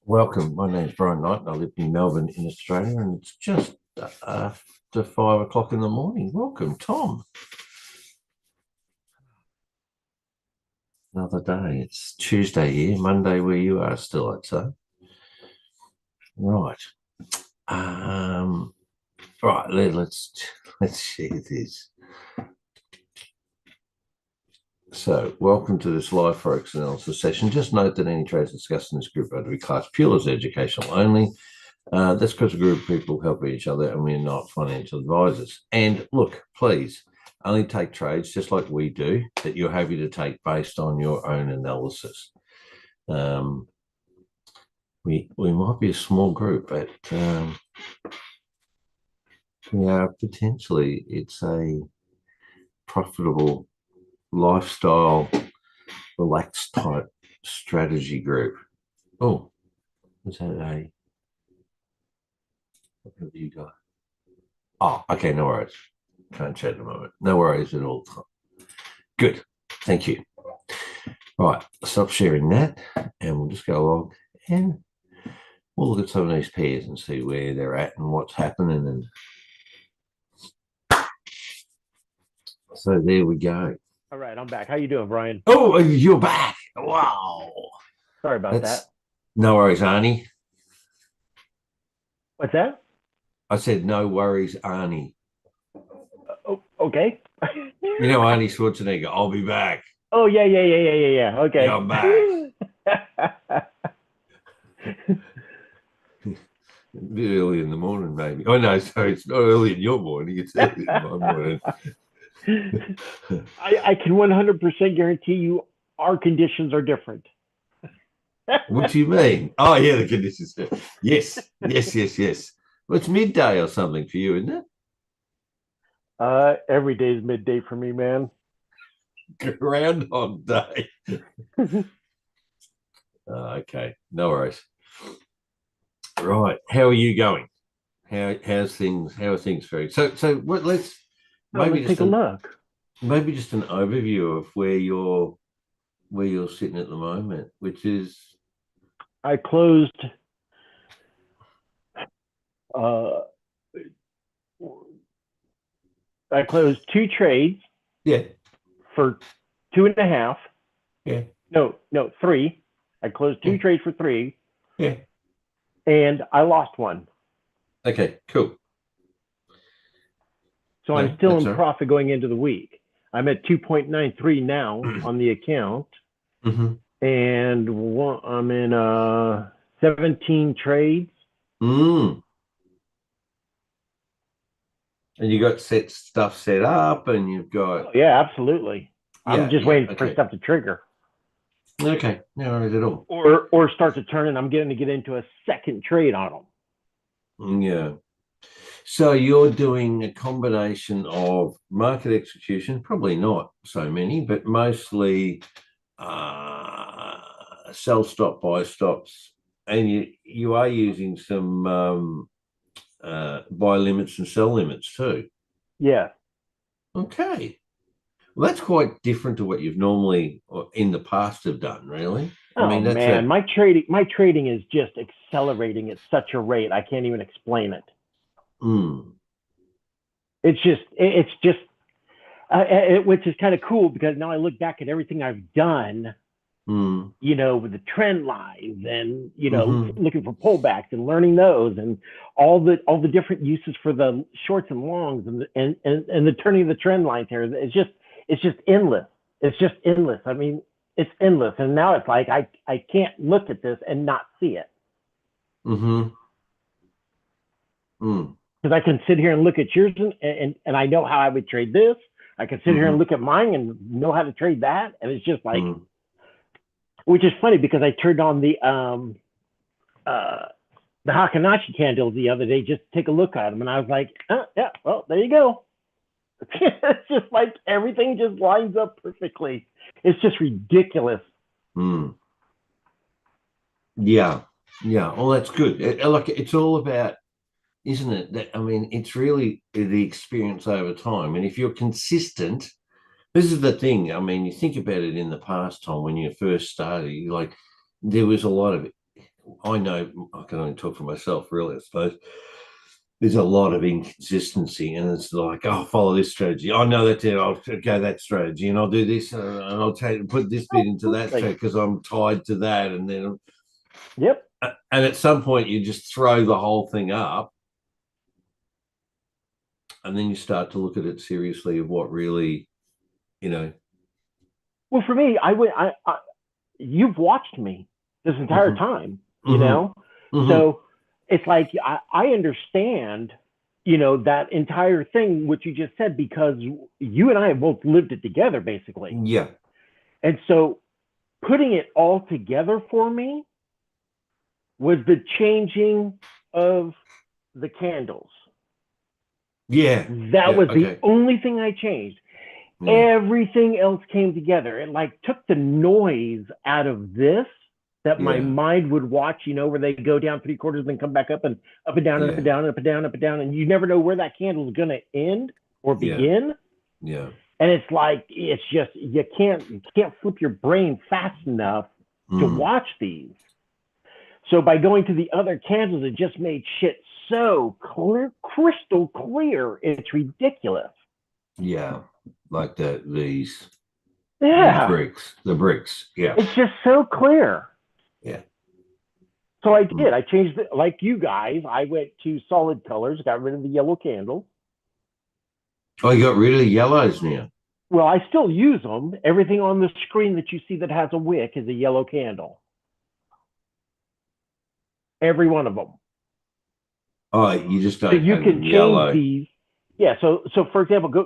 Welcome. My name's Brian Knight, and I live in Melbourne, in Australia, and it's just after 5 o'clock in the morning. Welcome, Tom. Another day. It's Tuesday here, Monday where you are still, I'd say. Right. Right. Let's share this. So, welcome to this live FOREX analysis session. Just note that any trades discussed in this group are to be classed purely as educational only. That's because a group of people help each other and we're not financial advisors. And look, please only take trades just like we do that you're happy to take based on your own analysis. We might be a small group, but we are potentially, it's a profitable lifestyle, relaxed type strategy group. Oh, is that a, what have you got? Oh, okay, no worries. Can't chat at the moment. No worries at all. Good. Thank you. Right, stop sharing that and we'll just go along and we'll look at some of these pairs and see where they're at and what's happening. And so there we go. All right, I'm back. How you doing, Brian? Oh, you're back. Wow. Sorry about that. No worries, Arnie. What's that? I said no worries, Arnie. Oh, okay. You know Arnie Schwarzenegger, I'll be back. Oh, yeah. Okay. Yeah, I'm back. A bit early in the morning, maybe. Oh, no, sorry, it's not early in your morning. It's early in my morning. I can 100% guarantee you our conditions are different. What do you mean? Oh, yeah, the conditions. Yes. Well, it's midday or something for you, isn't it? Every day is midday for me, man. Groundhog Day. Okay, no worries. Right, how are you going? How's things? How are things faring? So what? Let's let's take a look. Maybe just an overview of where you're sitting at the moment, which is I closed. I closed 2 trades. Yeah. For 2.5. Yeah. No, 3. I closed 2 trades for 3. Yeah. And I lost 1. Okay, cool. So I'm still in profit going into the week. I'm at 2.93 now on the account. Mm-hmm. And I'm in 17 trades. And you got stuff set up and you've got... Oh, yeah, absolutely. Yeah, I'm just waiting for stuff to trigger. Okay, no worries at all. Or start to turn, and I'm going to get into a second trade on them. Yeah. So you're doing a combination of market execution, probably not so many, but mostly sell stop, buy stops, and you are using some buy limits and sell limits too. Yeah. Okay. Well, that's quite different to what you've normally or in the past have done, really. Oh, I mean, man, my trading is just accelerating at such a rate I can't even explain it. It's just which is kind of cool because now I look back at everything I've done, you know, with the trend lines and, you know, looking for pullbacks and learning those and all the different uses for the shorts and longs and the turning of the trend lines here. It's just endless. It's just endless. I mean, it's endless. And now it's like, I can't look at this and not see it. Because I can sit here and look at yours and I know how I would trade this. I can sit here and look at mine and know how to trade that. And it's just like, which is funny because I turned on the Hakanachi candles the other day just to take a look at them. And I was like, oh, yeah, well, there you go. It's just like everything just lines up perfectly. It's just ridiculous. Yeah. Well, that's good. It's all about, isn't it? That, I mean, it's really the experience over time. And if you're consistent, this is the thing. I mean, you think about it in the past, Tom, when you first started, there was a lot of I know I can only talk for myself, really, I suppose. There's a lot of inconsistency, and it's like, oh, follow this strategy. I know that's it. I'll go that strategy, and I'll do this, and I'll put this bit into that strategy because I'm tied to that, and then yep. And at some point, you just throw the whole thing up, and then you start to look at it seriously of what really, you know. Well, for me, you've watched me this entire time, you know, so it's like I understand, you know, that entire thing which you just said, because you and I have both lived it together, basically. Yeah. And so putting it all together for me was the changing of the candles. Yeah. That was the only thing I changed. Yeah. Everything else came together. It like took the noise out of this that my mind would watch, you know, where they go down 3/4 and then come back up and down and up and down and up and down and up and down. And you never know where that candle is going to end or begin. Yeah. And it's like, it's just, you can't flip your brain fast enough to watch these. So by going to the other candles, it just made shit so clear, crystal clear. It's ridiculous. Yeah. Like these bricks. The bricks. Yeah. It's just so clear. Yeah. So I did. I changed it like you guys. I went to solid colors, got rid of the yellow candle. Oh, you got rid of the yellows now? Well, I still use them. Everything on the screen that you see that has a wick is a yellow candle. Every one of them. Oh, you just don't. So you can change these. Yeah. So for example, go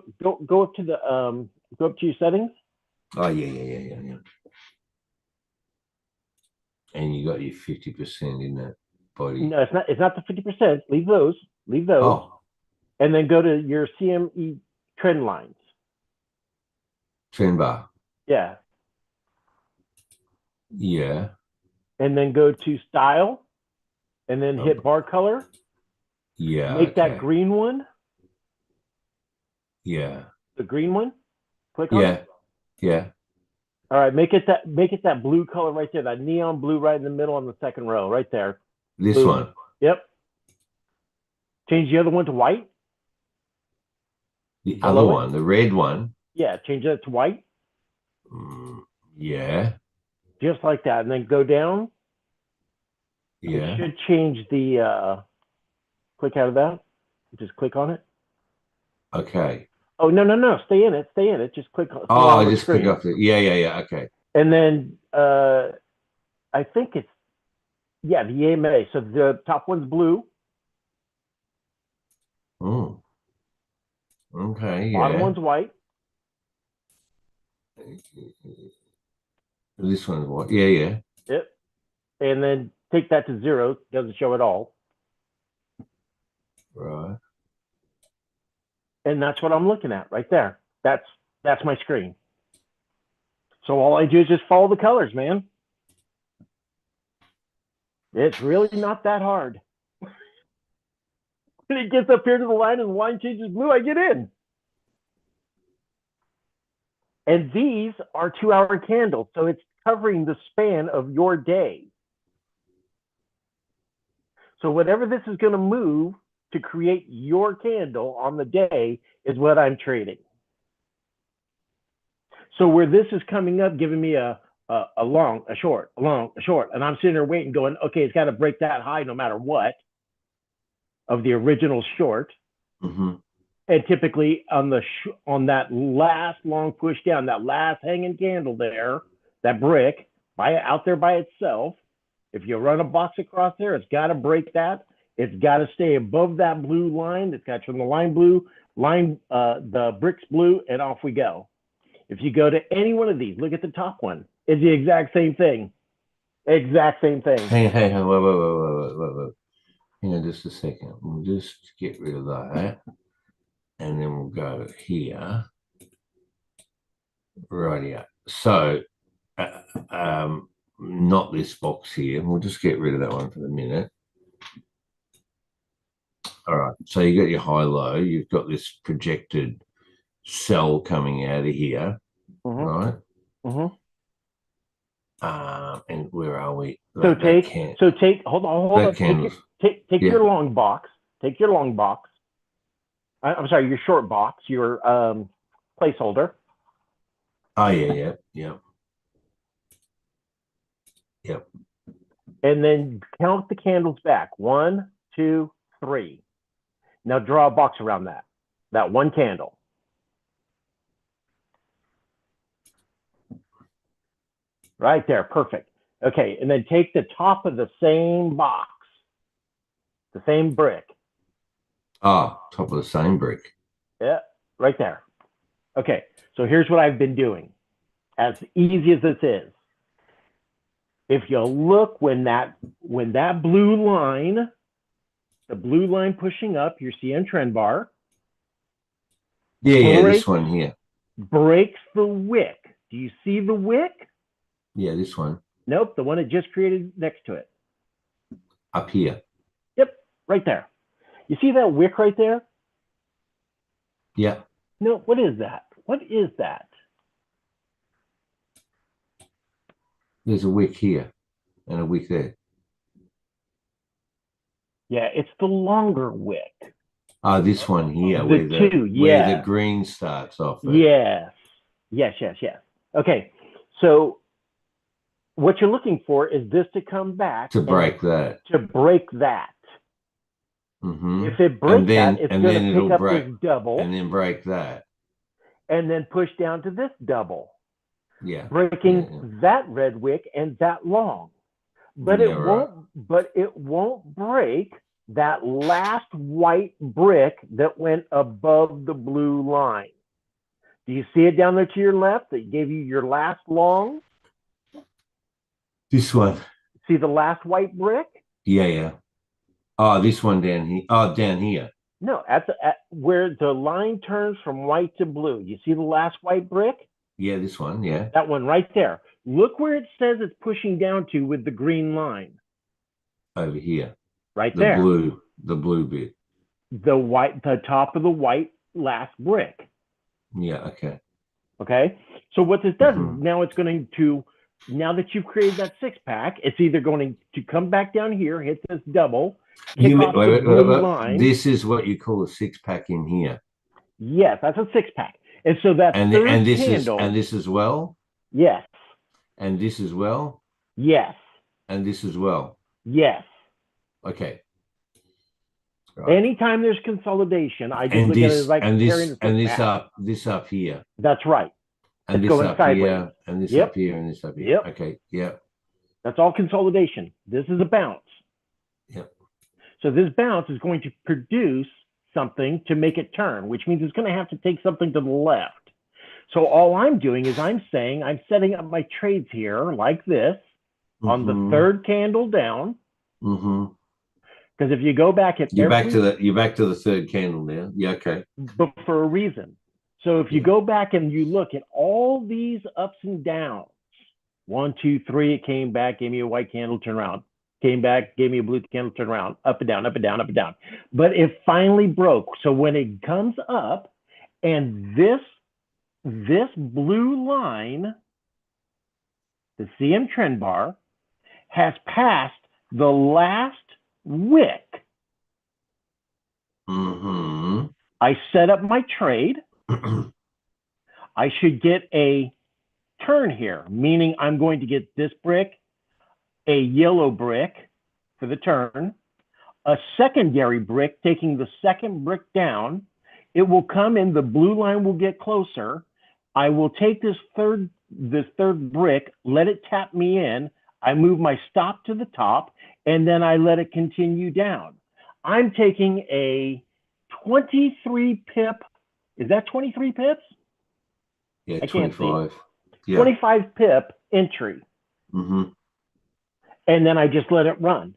up to the go up to your settings. Oh yeah. And you got your 50% in that body. No, it's not. It's not the 50%. Leave those. Oh. And then go to your CME trend lines. Trend bar. Yeah. Yeah. And then go to style, and then hit bar color. Yeah. Make that green one. Yeah. The green one. Click on it. Yeah. All right, make it that blue color right there, that neon blue right in the middle on the second row, right there. This blue one. Yep. Change the other one to white. The other one, the red one. Yeah, change that to white. Yeah. Just like that, and then go down. Yeah. It should change the. Click out of that. Just click on it. Okay. Oh no! Stay in it. Just click. Oh, just click off it. Yeah. Okay. And then I think it's the EMA. So the top one's blue. Oh. Okay. Yeah. Bottom one's white. This one's white. Yeah. Yep. And then take that to 0. Doesn't show at all. Right. And that's what I'm looking at right there. That's my screen. So all I do is just follow the colors, man. It's really not that hard. When it gets up here to the line and the line changes blue, I get in. And these are 2-hour candles, so it's covering the span of your day. So whatever this is going to move to create your candle on the day is what I'm trading. So where this is coming up, giving me a long, a short, a long, a short, and I'm sitting there waiting, going, okay, it's got to break that high no matter what of the original short. And typically on that last long push down, that last hanging candle there, that brick out there by itself, if you run a box across there, it's got to break that. It's got to stay above that blue line. It's got to turn the line blue, the bricks blue, and off we go. If you go to any one of these, look at the top one. It's the exact same thing. Exact same thing. Hey, whoa. Hang on just a second. We'll just get rid of that. And then we'll go here. Right here. So, not this box here. We'll just get rid of that one for the minute. All right. So you got your high-low. You've got this projected cell coming out of here, right? And where are we? So Like take, hold on, candles. take Yeah. your long box, I'm sorry, your short box, your placeholder. Oh yeah, yeah. Yep. And then count the candles back. 1, 2, 3. Now draw a box around that one candle. Right there, perfect. Okay, and then take the top of the same box, the same brick. Top of the same brick. Yeah, right there. Okay, so here's what I've been doing. As easy as this is, if you look when that blue line, the blue line pushing up, your CM trend bar. Yeah, this one here. Breaks the wick. Do you see the wick? Yeah, this one. Nope, the one it just created next to it. Up here. Yep, right there. You see that wick right there? Yeah. No, what is that? What is that? There's a wick here and a wick there. Yeah, it's the longer wick. This one here, where the green starts off. Yes. Okay, so what you're looking for is this to come back to break that. Mm-hmm. If it breaks that, it's going to pick up this double. And then break that. And then push down to this double. Yeah. Breaking that red wick and that long. But it won't break that last white brick that went above the blue line. Do you see it down there to your left that gave you your last long? This one. See the last white brick? Yeah. Oh, this one down here. Oh, down here. No, at where the line turns from white to blue. You see the last white brick? Yeah, this one, yeah. That one right there. Look where it says it's pushing down to with the green line. Over here. Right there. The blue bit. The top of the white last brick. Yeah, okay. Okay. So what this does is now it's going to, now that you've created that 6-pack, it's either going to come back down here, hit this double, kick off the blue line. This is what you call a 6-pack in here. Yes, that's a 6-pack. And so that third candle. And this as well? Yes. And this as well? Yes. And this as well? Yes. Okay. Right. Anytime there's consolidation, I just look at it as like this up here. That's right. And it's this up sideways. Here, and this up here, and this up here. Yep. Okay. Yeah. That's all consolidation. This is a bounce. Yep. So this bounce is going to produce something to make it turn, which means it's going to have to take something to the left. So all I'm doing is I'm setting up my trades here like this on the third candle down. Because if you go back at you're back to the third candle now. Yeah, okay. But for a reason. So if you go back and you look at all these ups and downs, 1, 2, 3, it came back, gave me a white candle, turn around. Came back, gave me a blue candle, turn around, up and down, up and down, up and down. But it finally broke. So when it comes up and this blue line, the CM trend bar, has passed the last wick, I set up my trade. I should get a turn here, meaning I'm going to get this brick, a yellow brick for the turn, a secondary brick taking the second brick down. It will come in, the blue line will get closer. I will take this third brick, let it tap me in. I move my stop to the top, and then I let it continue down. I'm taking a 23 pip. Is that 23 pips? Yeah, 25. Yeah. 25 pip entry. And then I just let it run.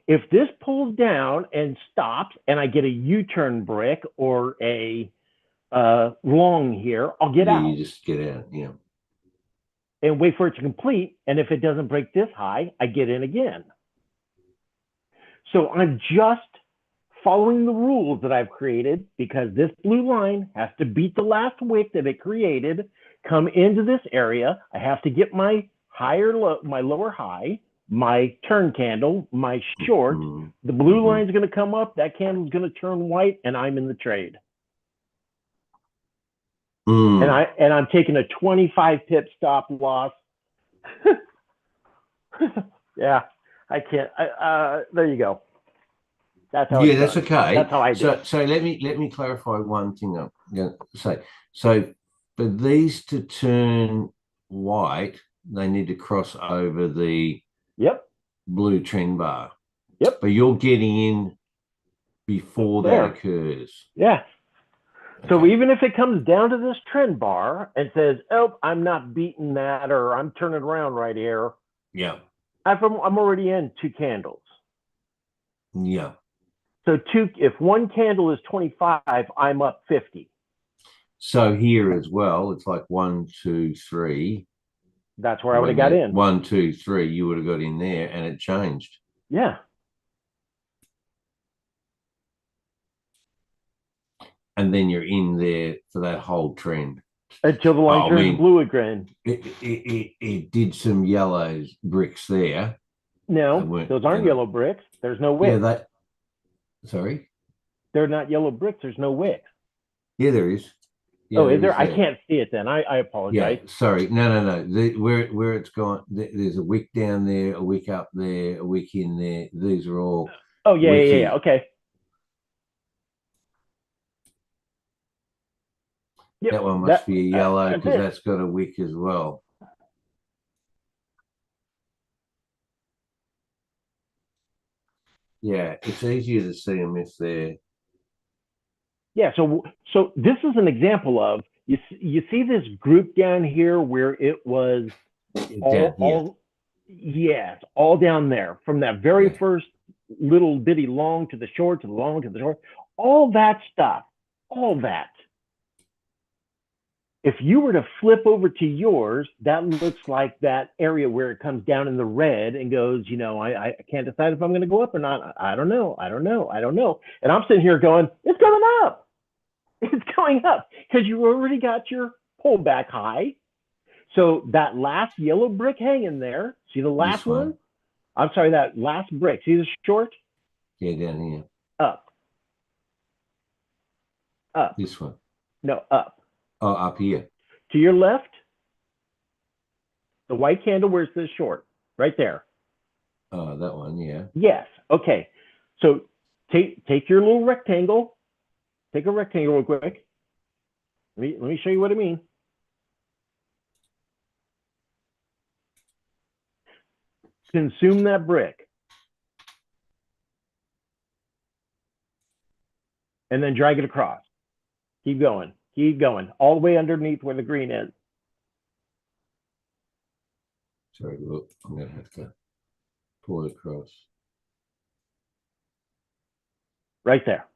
If this pulls down and stops and I get a U-turn brick or a long here, I'll get out. You just get out, yeah. And wait for it to complete. And if it doesn't break this high, I get in again. So I'm just following the rules that I've created because this blue line has to beat the last wick that it created, come into this area. I have to get my my lower high, my turn candle, my short. The blue line is going to come up. That candle is going to turn white, and I'm in the trade. And I'm taking a 25 pip stop loss. Yeah, I can't. There you go. That's how. Yeah, that's okay. That's how I do. So let me clarify one thing. I'm going to say. So for these to turn white, they need to cross over the blue trend bar. Yep. But you're getting in before that occurs. Yeah. Okay. So even if it comes down to this trend bar and says, "Oh, I'm not beating that," or "I'm turning around right here," yeah, I'm already in 2 candles. Yeah. So if one candle is 25, I'm up 50. So here as well, it's like 1, 2, 3. That's where I would have got in. 1, 2, 3. You would have got in there, and it changed. Yeah. And then you're in there for that whole trend until the line turns blue again. It did some yellow bricks there. No, those aren't yellow bricks. There's no wick. Yeah, sorry? They're not yellow bricks. There's no wick. Yeah, there is. Yeah, oh, is there? I can't see it then. I apologize. Yeah, sorry. No. Where it's gone, there's a wick down there, a wick up there, a wick in there. These are all. Oh, yeah. Okay. Yep, that one must be a yellow because that's got a wick as well. Yeah, it's easier to see them if they're. Yeah, so this is an example of you see this group down here where it was all down there from that very first little bitty long to the short to the long to the short, all that stuff, all that. If you were to flip over to yours, that looks like that area where it comes down in the red and goes, I can't decide if I'm going to go up or not. I don't know. And I'm sitting here going, it's going up. It's going up because you already got your pullback high. So that last yellow brick hanging there, see the last one? I'm sorry, that last brick. See the short? Yeah, down here. Up. This one? No, up. Oh, up here. To your left, the white candle where it says short, right there. Oh, that one, yeah. Yes. Okay. So take your little rectangle. Take a rectangle real quick. Let me show you what I mean. Consume that brick. And then drag it across. Keep going. Keep going. All the way underneath where the green is. Sorry, look, I'm going to have to pull it across. Right there.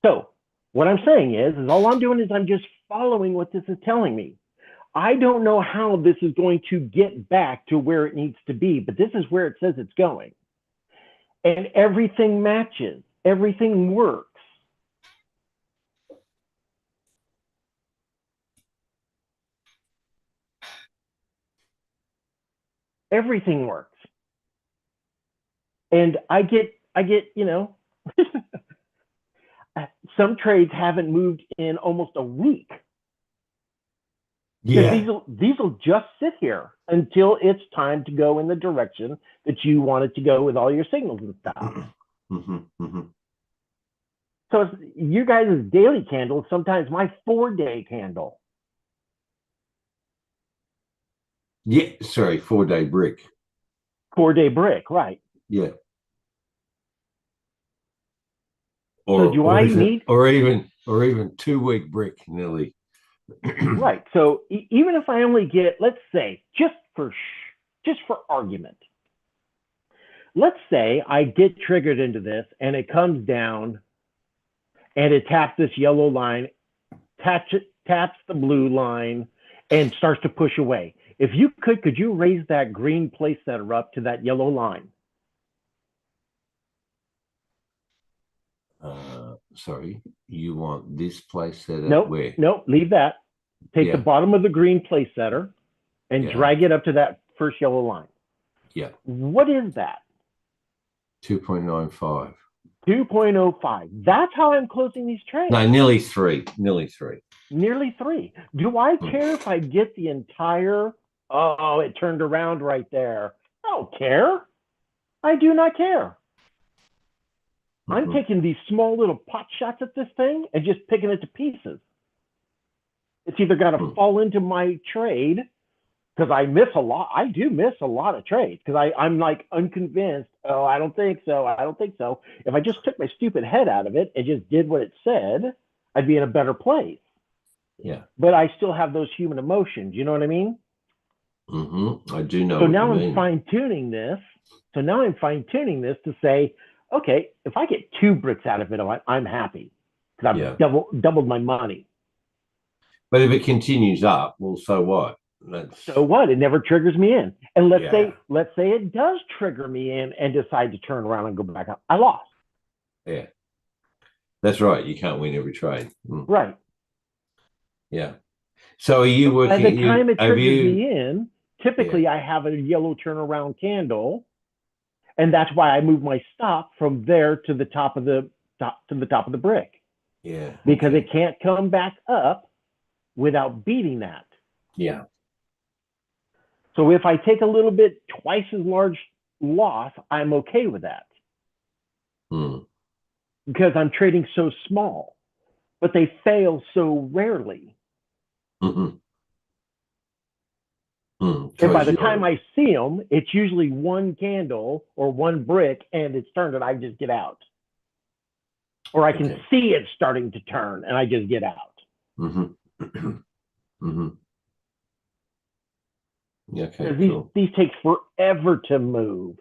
So what I'm saying is all I'm doing is I'm just following what this is telling me. I don't know how this is going to get back to where it needs to be, but this is where it says it's going. And everything matches. Everything works. Everything works. And I get, some trades haven't moved in almost a week. Yeah. These will just sit here until it's time to go in the direction that you want it to go with all your signals and stuff. So it's you guys' daily candle, sometimes my 4-day candle. Yeah, sorry, 4-day brick. 4-day brick, right. Yeah. So do I need or even 2-week brick, Nelly. Right. So even if I only get, let's say, just for argument, let's say I get triggered into this and it comes down and it taps this yellow line, taps the blue line, and starts to push away. If you could you raise that green place setter up to that yellow line? Sorry, you want this place setter? Nope, where? Nope, leave that. Take the bottom of the green place setter and drag it up to that first yellow line. Yeah. What is that? 2.95. 2.05. That's how I'm closing these trades. No, nearly 3. Nearly 3. Nearly 3. Do I care if I get the entire, oh, it turned around right there? I don't care. I do not care. I'm taking these small little pot shots at this thing and just picking it to pieces. It's either got to fall into my trade, because I miss a lot. I do miss a lot of trades because I'm like unconvinced. Oh, I don't think so. I don't think so. If I just took my stupid head out of it and just did what it said, I'd be in a better place. Yeah. But I still have those human emotions. You know what I mean? I do know. So now I'm fine tuning this. So now I'm fine tuning this to say, okay, if I get 2 bricks out of it, I'm happy because I've doubled my money. But if it continues up, well, so what? So what? It never triggers me in. And let's say it does trigger me in and decide to turn around and go back up. I lost. Yeah. That's right. You can't win every trade. Right. Yeah. So are you working? By the time it triggers me in, typically I have a yellow turnaround candle. And that's why I move my stop from there to the top of the brick. Yeah. Because it can't come back up without beating that. Yeah. So if I take a little bit twice as large loss, I'm okay with that. Because I'm trading so small, but they fail so rarely. And by the time I see them, it's usually one candle or one brick and it's turned and I just get out. Or I can see it starting to turn and I just get out. Yeah, okay, these take forever to move.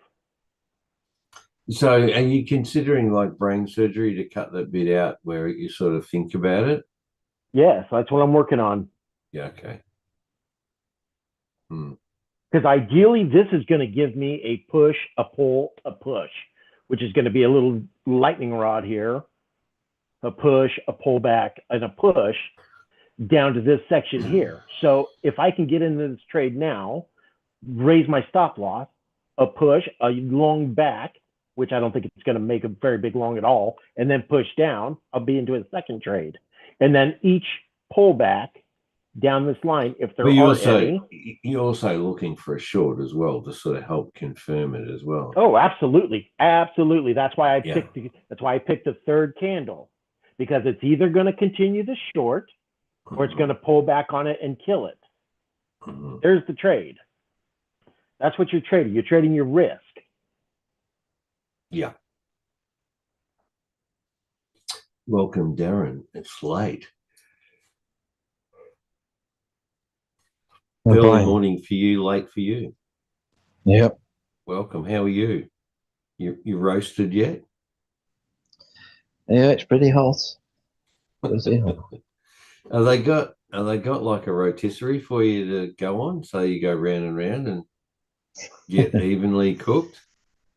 So are you considering like brain surgery to cut that bit out where you sort of think about it? Yes, that's what I'm working on. Yeah, okay. Because ideally, this is going to give me a push, a pull, a push, which is going to be a little lightning rod here, a push, a pullback, and a push down to this section here. So if I can get into this trade now, raise my stop loss, a push, a long back, which I don't think it's going to make a very big long at all, and then push down, I'll be into a second trade. And then each pullback down this line, if there are any. You're also looking for a short as well to sort of help confirm it as well. Oh, absolutely. Absolutely. That's why I picked the third candle, because it's either going to continue the short or it's going to pull back on it and kill it. There's the trade. That's what you're trading. You're trading your risk. Yeah. Welcome, Darren. It's late. Early morning for you, late for you. Yep. Welcome. How are you? You roasted yet? Yeah, it's pretty hot. Are they got like a rotisserie for you to go on, so you go round and round and get evenly cooked?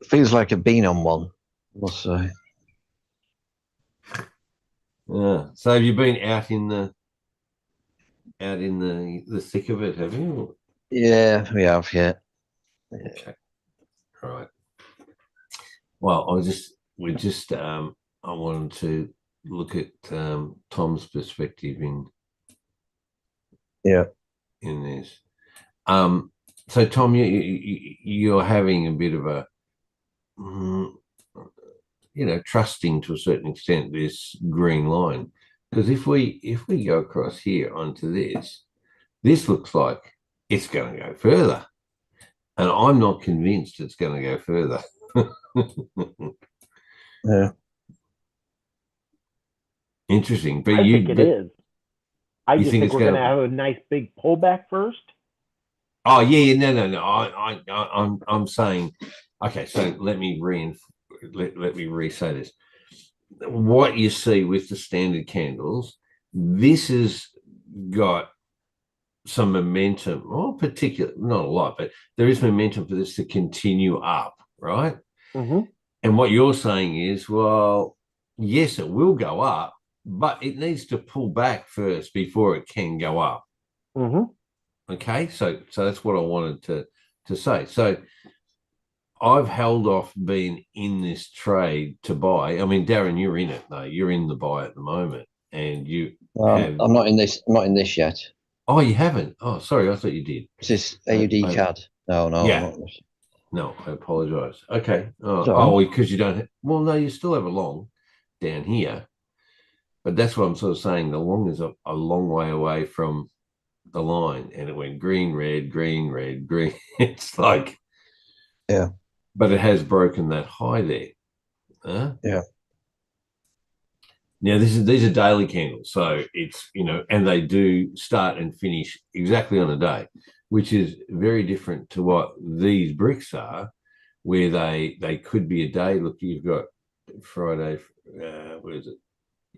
Feels like I've been on one, I must say. So have you been out in the thick of it, have you? Yeah, we have, yeah. Okay. All right. Well, I wanted to look at Tom's perspective in this. So Tom, you're having a bit of a trusting to a certain extent this green line, because if we go across here onto this looks like it's going to go further, and I'm not convinced it's going to go further. Yeah. Interesting, but I think it is. I just think we're going to have a nice big pullback first. Oh yeah, no. I'm saying, okay. So let me re-say this. What you see with the standard candles, this has got some momentum. Well, not a lot, but there is momentum for this to continue up, right? And what you're saying is, well, yes, it will go up, but it needs to pull back first before it can go up. Okay, so that's what I wanted to to say. So I've held off being in this trade to buy. I mean, Darren, you're in it though. You're in the buy at the moment, and you have. I'm not in this. I'm not in this yet. Oh, you haven't. Oh, sorry. I thought you did. Is this AUD CAD? No, Yeah. I'm not. No, I apologise. Okay. Sorry. Because you don't. Well, no, you still have a long down here, but that's what I'm sort of saying. The long is a long way away from the line, and it went green, red, green, red, green. It's like, yeah, but it has broken that high there. Huh? Yeah. Now these are daily candles, so it's and they do start and finish exactly on a day, which is very different to what these bricks are, where they could be a day. Look, you've got Friday. What is it?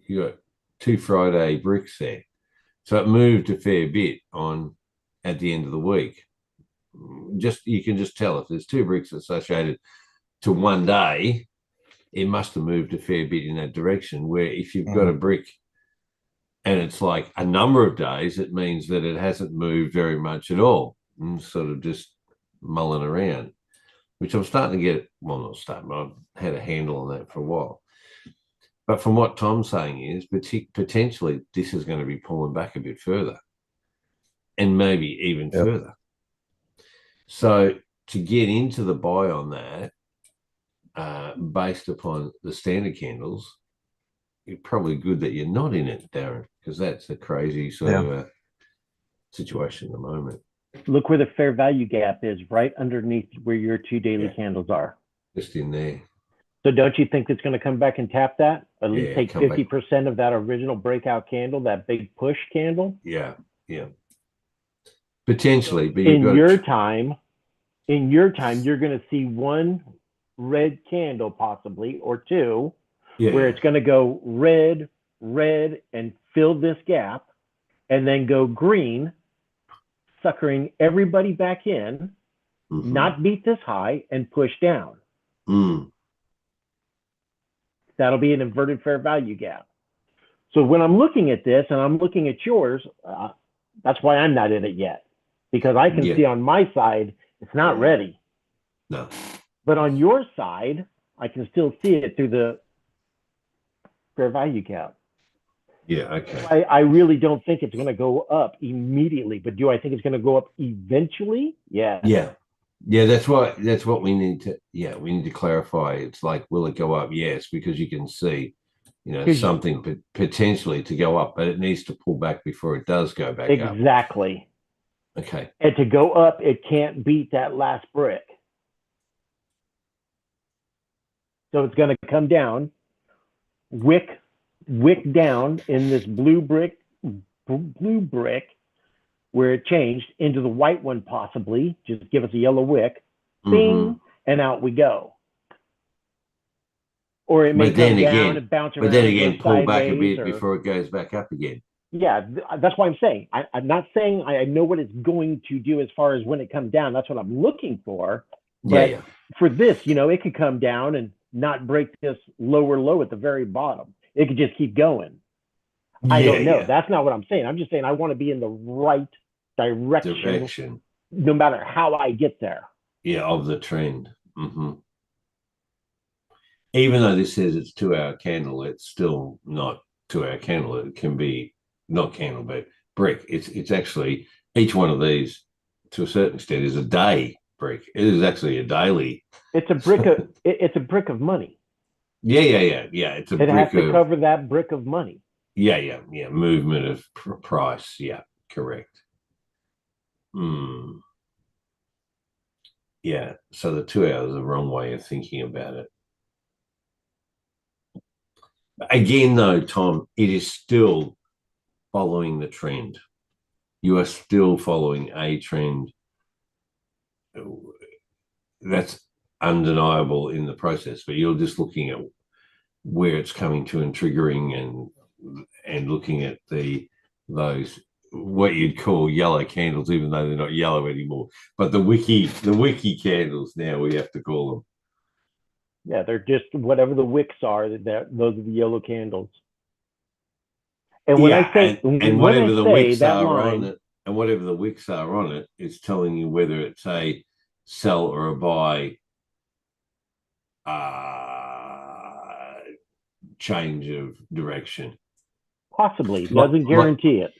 You got 2 Friday bricks there, so it moved a fair bit on at the end of the week. You can just tell if there's 2 bricks associated to one day, it must have moved a fair bit in that direction. Where if you've got a brick and it's like a number of days, it means that it hasn't moved very much at all, and sort of just mulling around, which I'm starting to get. Well, not starting, but I've had a handle on that for a while. But from what Tom's saying is potentially this is going to be pulling back a bit further and maybe even further. So to get into the buy on that, based upon the standard candles, it's probably good that you're not in it, Darren, because that's a crazy sort of situation at the moment. Look where the fair value gap is, right underneath where your 2 daily candles are. Just in there. So don't you think it's going to come back and tap that? At least take 50% of that original breakout candle, that big push candle? Yeah. Potentially. But in your time, you're going to see 1 red candle possibly, or 2, where it's going to go red, and fill this gap, and then go green, suckering everybody back in, not beat this high, and push down. That'll be an inverted fair value gap. So when I'm looking at this and I'm looking at yours, that's why I'm not in it yet, because I can see on my side it's not ready. No. But on your side, I can still see it through the fair value gap. Yeah, okay. I really don't think it's going to go up immediately, but do I think it's going to go up eventually? Yeah. Yeah, that's what we need to. Yeah, we need to clarify. It's like, will it go up? Yes, because you can see, something potentially to go up, but it needs to pull back before it does go back up. Exactly. Okay. And to go up, it can't beat that last brick. So it's going to come down, wick down in this blue brick where it changed into the white one, possibly. Just give us a yellow wick, bing, and out we go. Or it may come down and bounce around. But then again, pull back a bit before it goes back up again. Yeah, that's why I'm saying. I'm not saying I know what it's going to do as far as when it comes down. That's what I'm looking for. But for this, it could come down and not break this lower low at the very bottom. It could just keep going. I don't know. That's not what I'm saying. I'm just saying I want to be in the right direction no matter how I get there. Yeah, of the trend. Even though this says it's 2-hour candle, it's still not 2-hour candle. It can be not candle, but brick. It's actually, each one of these, to a certain extent, is a day brick. It is actually a daily. It's a brick of it's a brick of money. Yeah. It's a brick. It has to cover that brick of money. Yeah. Movement of price. Yeah, correct. Yeah. So the 2 hours is the wrong way of thinking about it. Again, though, Tom, it is still following the trend. You are still following a trend. That's undeniable in the process, but you're just looking at where it's coming to and triggering and looking at those what you'd call yellow candles, even though they're not yellow anymore. But the wiki candles now, we have to call them. Yeah, they're just whatever the wicks are. Those are the yellow candles. And when I say and whatever the wicks are on it, it's telling you whether it's a sell or a buy change of direction? Possibly. Doesn't guarantee it.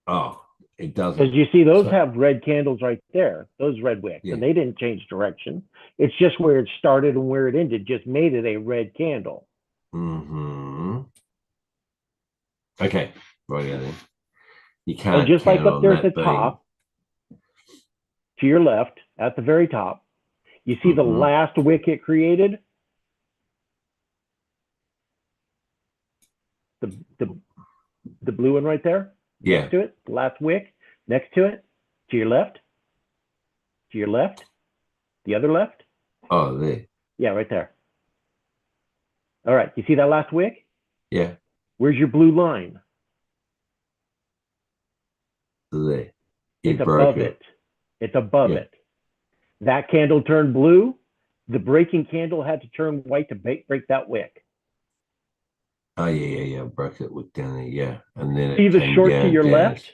Oh, it doesn't. Because you see, those have red candles right there, those red wicks, Yeah. and they didn't change direction. It's just where it started and where it ended, just made it a red candle. Mm-hmm. Okay, right then. You can't. And just like up there at the top, to your left, at the very top, you see the last wick it created? The blue one right there? Yeah. Next to it, the last wick. Next to it, to your left. To your left. The other left. Oh, there. Yeah, right there. All right, you see that last wick? Yeah. Where's your blue line? There. It's above it. It's above it. That candle turned blue. The breaking candle had to turn white to break that wick. Oh, yeah. Broke that wick down there, yeah. And then see it the came short down, to your left?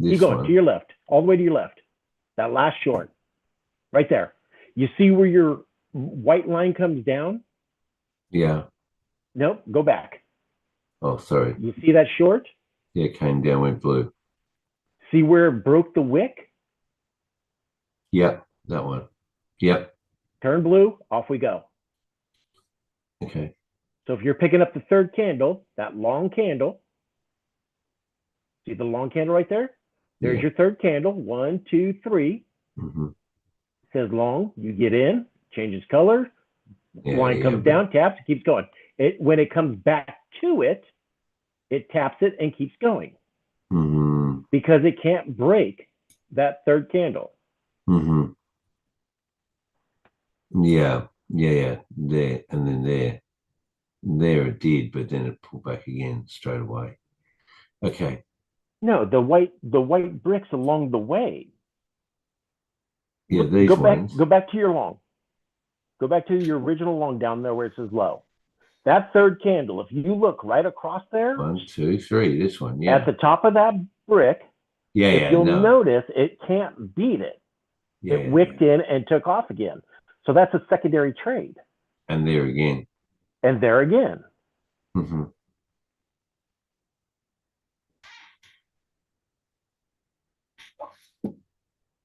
Keep going, to your left, all the way to your left. That last short, right there. You see where your white line comes down? Yeah. Nope, go back. Oh, sorry. You see that short? Yeah, it came down, went blue. See where it broke the wick? Yep, that one. Yep. Turn blue, off we go. Okay. So if you're picking up the third candle, that long candle, see the long candle right there? There's your third candle, 1, 2, 3. Mm-hmm. Says long, you get in, changes color, line comes down, taps, it keeps going. When it comes back to it, it taps it and keeps going. Mm-hmm. Because it can't break that third candle. Mm-hmm. Yeah. There, and then there. There it did, but then it pulled back again straight away. Okay. No, the white bricks along the way. Yeah, these ones. Go back to your long. Go back to your original long down there where it says low. That third candle, if you look right across there. 1, 2, 3, this one, yeah. At the top of that brick, you'll notice it can't beat it. Yeah, it wicked in and took off again. So that's a secondary trade. And there again. And there again. Mm-hmm.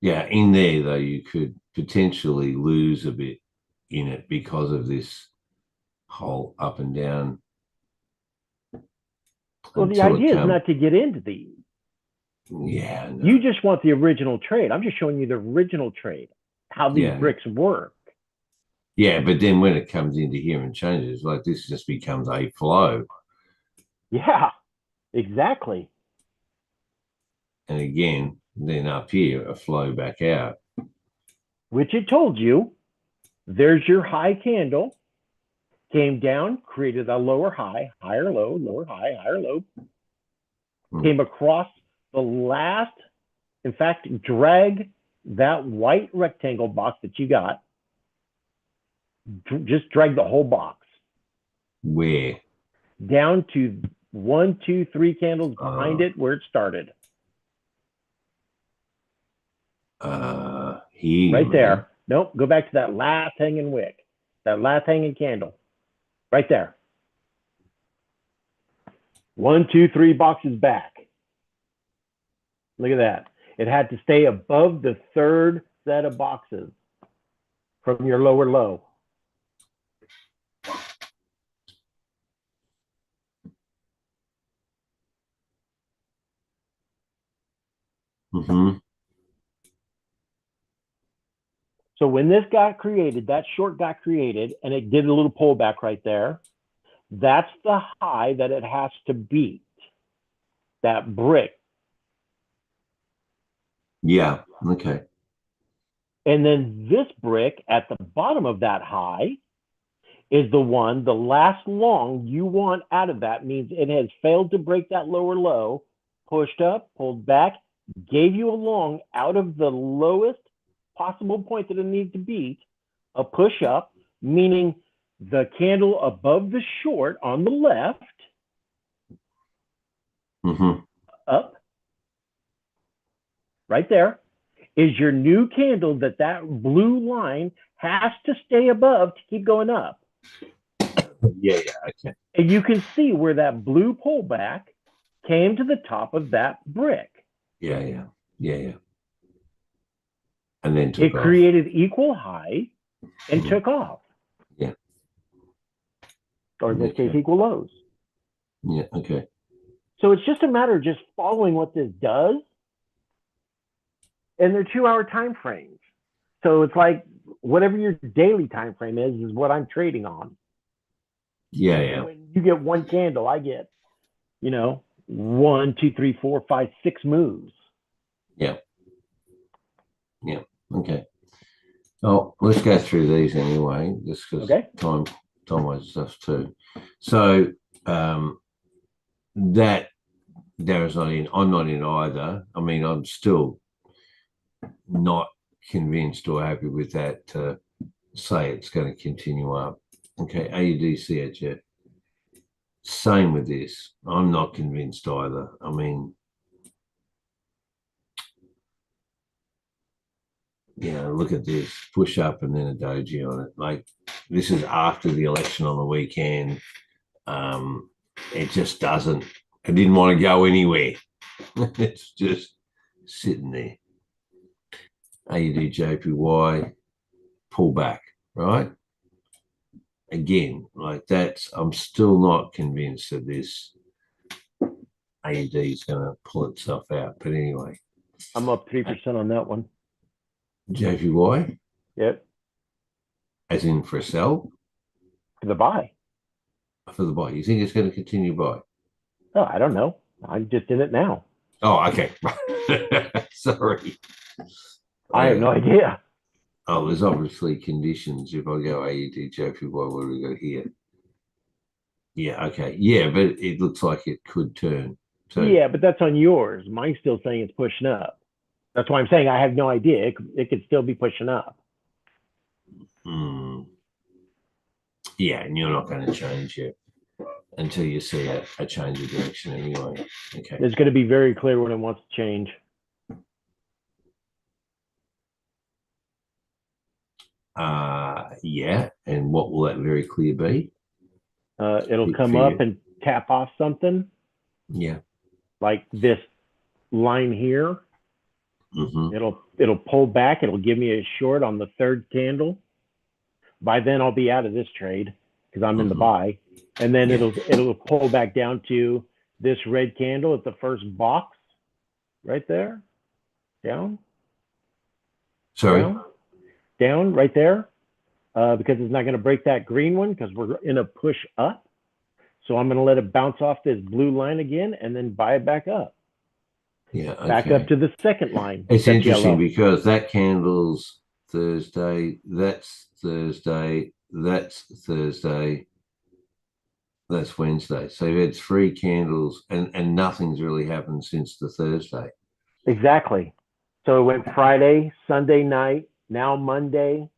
Yeah, in there, though, you could potentially lose a bit in it because of this whole up and down. Well, the idea is not to get into these. Yeah. No. You just want the original trade. I'm just showing you the original trade, how these bricks work. Yeah, but then when it comes into here and changes, like this just becomes a flow. Yeah, exactly. And again, then up here, a flow back out. Which it told you, there's your high candle, came down, created a lower high, higher low, lower high, higher low, came across the last, in fact, drag that white rectangle box that you got, just drag the whole box. Where? Down to 1, 2, 3 candles behind it where it started. Here, right there. Nope, go back to that last hanging wick, that last hanging candle. Right there. 1, 2, 3 boxes back. Look at that. It had to stay above the third set of boxes from your lower low. Mm-hmm. So when this got created, that short got created, and it did a little pullback right there, that's the high that it has to beat, that brick. Yeah, okay. And then this brick at the bottom of that high is the one, the last long you want out of that means it has failed to break that lower low, pushed up, pulled back, gave you a long out of the lowest possible point that it needs to beat, a push up, meaning the candle above the short on the left, up, right there, is your new candle that blue line has to stay above to keep going up. Yeah, okay. And you can see where that blue pullback came to the top of that brick. Yeah. And then it created equal high and took off. Yeah. Or in this case, equal lows. Yeah, okay. So it's just a matter of just following what this does. And they're 2-hour time frames. So it's like whatever your daily time frame is what I'm trading on. Yeah. When you get one candle, I get, 1, 2, 3, 4, 5, 6 moves. Yeah. Okay. Oh, let's go through these anyway, just because time wise stuff too. So that Darren's not in. I'm not in either. I mean, I'm still not convinced or happy with that to say it's going to continue up. Okay, AUD CHF. Same with this. I'm not convinced either. I mean, look at this, push up and then a doji on it. Like, this is after the election on the weekend. It just doesn't, it didn't want to go anywhere. It's just sitting there. AUD JPY, pull back, right? Again, like I'm still not convinced that this AUD is going to pull itself out. But anyway. I'm up 3% on that one. JPY? Yep. As in for a sell? For the buy. For the buy. You think it's going to continue buy? Oh, I don't know. I'm just in it now. Oh, okay. Sorry. I have no idea. Oh, there's obviously conditions. If I go AUD JPY, what do we got here? Yeah, okay. Yeah, but it looks like it could turn. So, yeah, but that's on yours. Mine's still saying it's pushing up. That's why I'm saying I have no idea. It could still be pushing up. Yeah, and you're not going to change it until you see a change of direction anyway. Okay. It's going to be very clear when it wants to change. Yeah, and what will that very clear be? It'll come up and tap off something. Yeah. Like this line here. Mm-hmm. It'll pull back. It'll give me a short on the third candle. By then I'll be out of this trade because I'm in the buy. And then it'll pull back down to this red candle at the first box right there. Down. Sorry. Down right there. Because it's not going to break that green one because we're in a push up. So I'm going to let it bounce off this blue line again and then buy it back up. Yeah. Okay. Back up to the second line. It's interesting because that candle's Thursday, that's Thursday, that's Thursday, that's Wednesday. So you've had 3 candles and nothing's really happened since the Thursday. Exactly. So it went Friday, Sunday night, now Monday,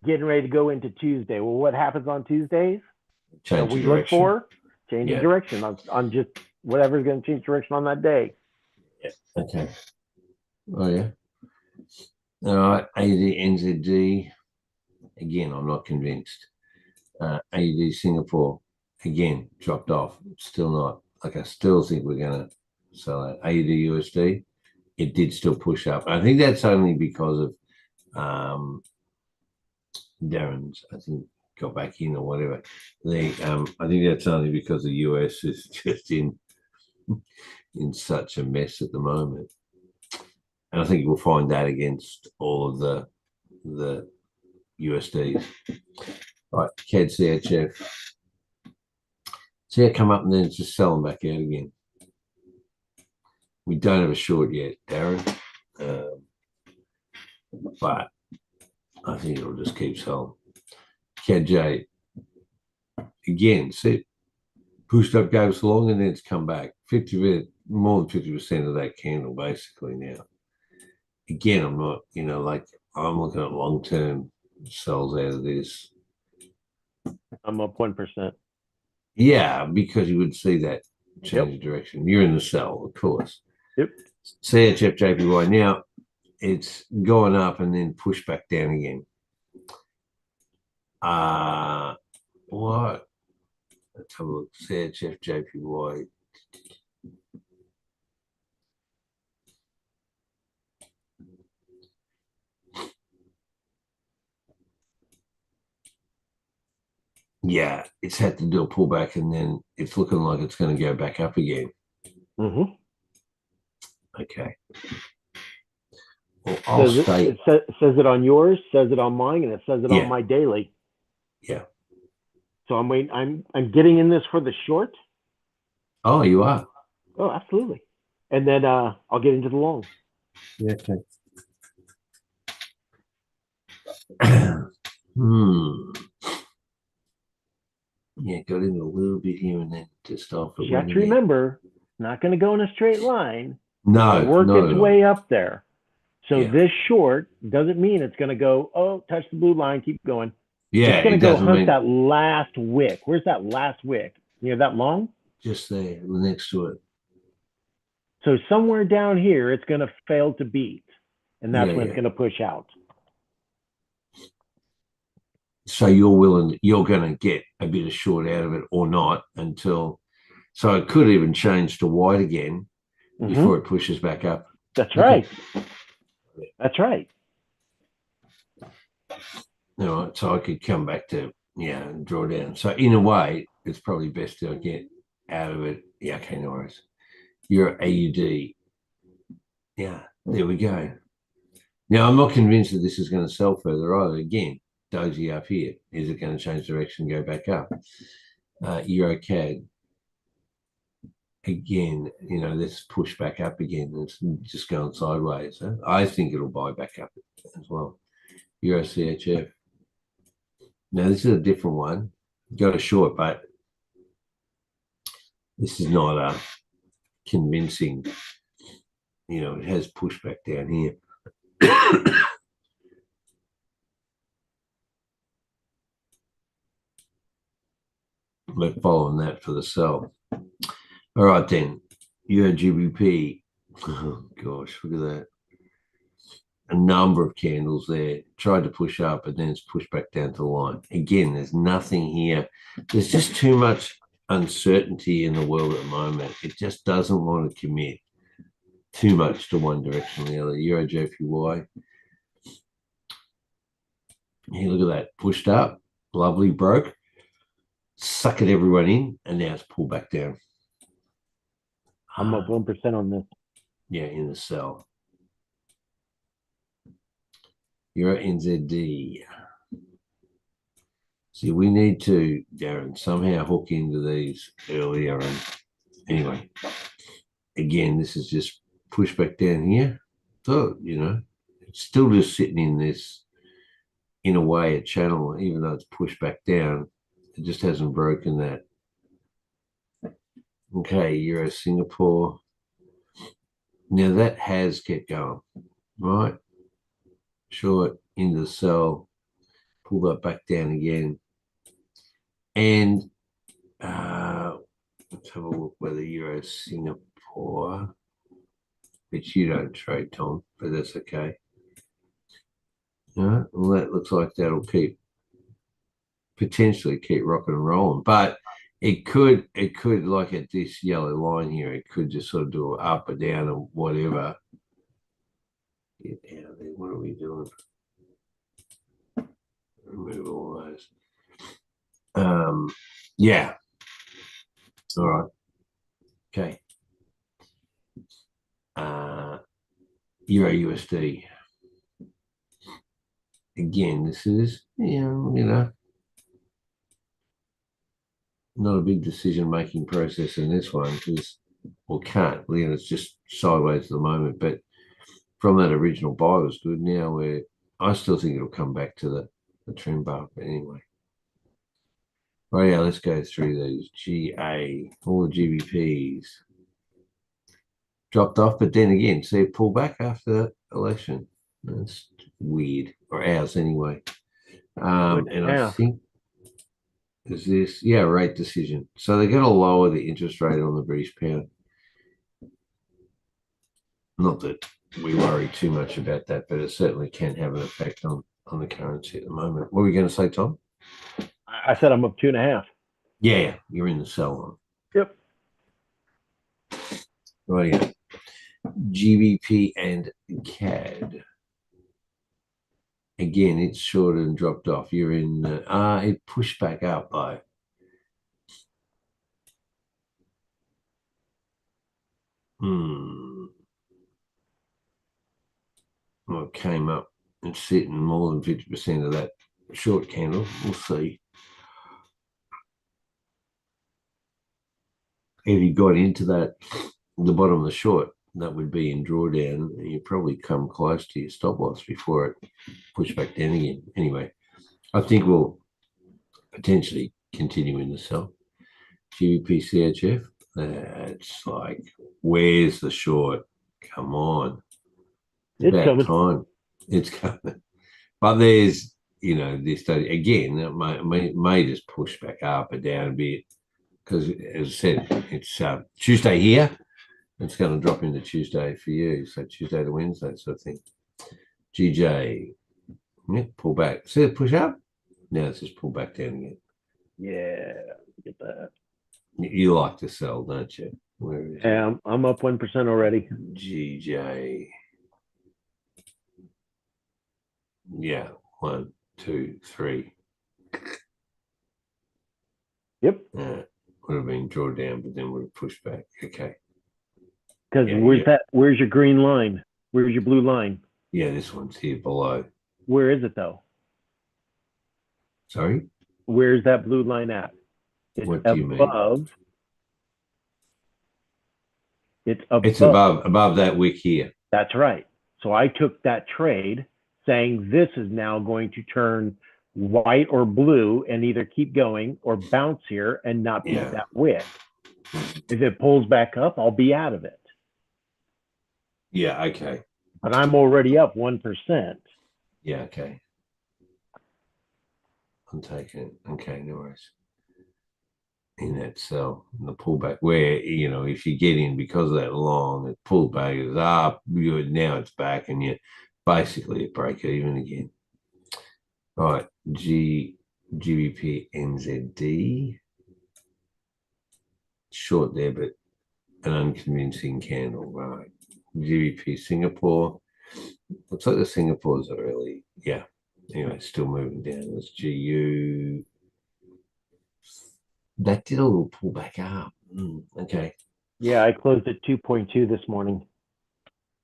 getting ready to go into Tuesday. Well, what happens on Tuesdays? Change we direction. Look for change of direction on just whatever's going to change direction on that day. Yeah. Okay. Oh yeah. All right. AUD NZD. Again, I'm not convinced. AUD Singapore. Again, dropped off. Still not. Like, I still think we're going to sell it. AUD USD. It did still push up. I think that's only because of Darren's, I think, got back in or whatever. I think that's only because the US is just in such a mess at the moment, and I think we'll find that against all of the USDs. Right, CAD CHF. See it come up and then just sell them back out again. We don't have a short yet, Darren, but I think it'll just keep selling. CAD J. Again, see, pushed up, goes along, and then it's come back. More than 50% of that candle, basically, now. Again, I'm not, I'm looking at long-term sells out of this. I'm up 1%. Yeah, because you would see that change of direction. You're in the sell, of course. Yep. CHF JPY. Now it's gone up and then pushed back down again. What? Let's have a look. CHF JPY. Yeah, it's had to do a pullback, and then it's looking like it's going to go back up again. Mm-hmm. Okay. Well, I'll stay. It says it on yours, says it on mine, and it says it on my daily. Yeah. So I'm getting in this for the short. Oh, you are? Oh, absolutely. And then I'll get into the long. Yeah, okay. Yeah, got in a little bit here and then just off. You have to remember, not going to go in a straight line. No, work its way up there. So this short doesn't mean it's going to go, oh, touch the blue line, keep going. Yeah, it's going to go hunt that last wick. Where's that last wick? You have that long? Just there, next to it. So somewhere down here, it's going to fail to beat. And that's when it's going to push out. So you're going to get a bit of short out of it or not until, so it could even change to white again before it pushes back up. That's right. That's right. All right, so I could come back to, and draw down. So in a way, it's probably best to get out of it. Yeah, okay, no worries. You're AUD. Yeah, there we go. Now, I'm not convinced that this is going to sell further either. Again, dozy up here. Is it going to change direction and go back up? Euro CAD. Again, let's push back up again. It's just going sideways. Huh? I think it'll buy back up as well. Euro CHF. Now, this is a different one. Got a short, but this is not a convincing. It has pushed back down here. We're following that for the sell. All right, then. Euro GBP. Oh, gosh, look at that. A number of candles there. Tried to push up, and then it's pushed back down to the line. Again, there's nothing here. There's just too much uncertainty in the world at the moment. It just doesn't want to commit too much to one direction or the other. Euro JPY. Here, look at that. Pushed up. Lovely, broke. Suckered everyone in, and now it's pulled back down. I'm up 1% on this. Yeah, in the sell. Euro NZD. See, we need to, Darren, somehow hook into these earlier. And anyway, again, this is just pushed back down here. So, it's still just sitting in this, in a way, a channel, even though it's pushed back down. It just hasn't broken that. Okay, Euro Singapore. Now that has kept going, right? Short into the sell, pull that back down again. And let's have a look whether Euro Singapore, which you don't trade, Tom, but that's okay. All right, well, that looks like that'll potentially keep rocking and rolling, but it could like at this yellow line here, it could just sort of do an up or down or whatever. Get out of there. What are we doing? Remove all those. Yeah. All right. Okay. Euro USD. Again, this is, not a big decision-making process in this one because, can't. It's just sideways at the moment. But from that original buy was good. Now I still think it'll come back to the trend bar. But anyway. Right, yeah, let's go through these. GA, all the GBPs dropped off, but then again, see, pull back after the election. That's weird, or ours anyway. And I think is this, rate decision. So they're going to lower the interest rate on the British pound. Not that we worry too much about that, but it certainly can have an effect on the currency at the moment. What were you going to say, Tom? I said I'm up 2.5. Yeah, you're in the sell on. Yep. Right, yeah. GBP and CAD. Again, it's short and dropped off. You're in. It pushed back up though. Well, it came up and sitting more than 50% of that short candle. We'll see. If you got into that, the bottom of the short, that would be in drawdown. You probably come close to your stop loss before it pushed back down again. Anyway, I think we'll potentially continue in the sell. GBP CHF, that's like, where's the short? Come on. It's about time. It's coming. But there's, this study, again, it may just push back up or down a bit because, as I said, it's Tuesday here. It's going to drop into Tuesday for you. So Tuesday to Wednesday sort of thing. GJ, pull back. See it push up? Now it's just pull back down again. Yeah, get that. You like to sell, don't you? Yeah, I'm up 1% already. GJ. Yeah, 1, 2, 3. Yep. Would have been drawn down, but then would have pushed back. Okay. Because where's your green line? Where's your blue line? Yeah, this one's here below. Where is it though? Sorry? Where's that blue line at? It's what do you mean? It's above that wick here. That's right. So I took that trade saying this is now going to turn white or blue and either keep going or bounce here and not beat that wick. If it pulls back up, I'll be out of it. Yeah, okay. But I'm already up 1%. Yeah, okay. I'm taking it. Okay, no worries. In that sell, the pullback, where, if you get in because of that long, it pulled back, is up, now it's back, and you basically break even again. All right, GBP NZD. Short there, but an unconvincing candle, right? GBP Singapore. Looks like the Singapores are really, anyway, still moving down. This GU. That did a little pull back up. Okay. Yeah, I closed at 2.2 this morning.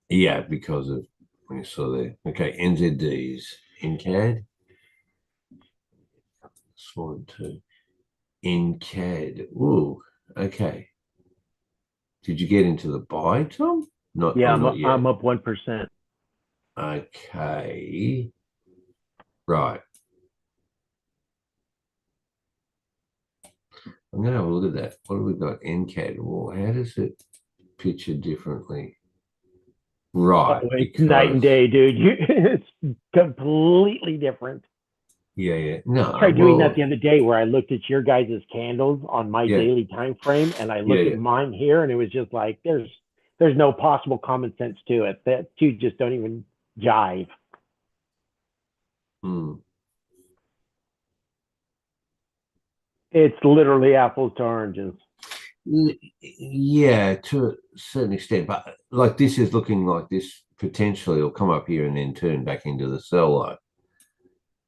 Yeah, because of when you saw there. Okay, NZDs in CAD. Swan too. In CAD. Ooh, okay. Did you get into the buy, Tom? Not yet. I'm up 1%. Okay. Right. I'm going to have a look at that. What have we got? NCAD. Well, how does it picture differently? Right. It's night and day, dude. It's completely different. Yeah. No. I tried doing that the other day where I looked at your guys' candles on my daily time frame and I looked at mine here and it was just like there's no possible common sense to it. That two just don't even jive. It's literally apples to oranges. Yeah, to a certain extent, but like this is looking like this potentially will come up here and then turn back into the sell line.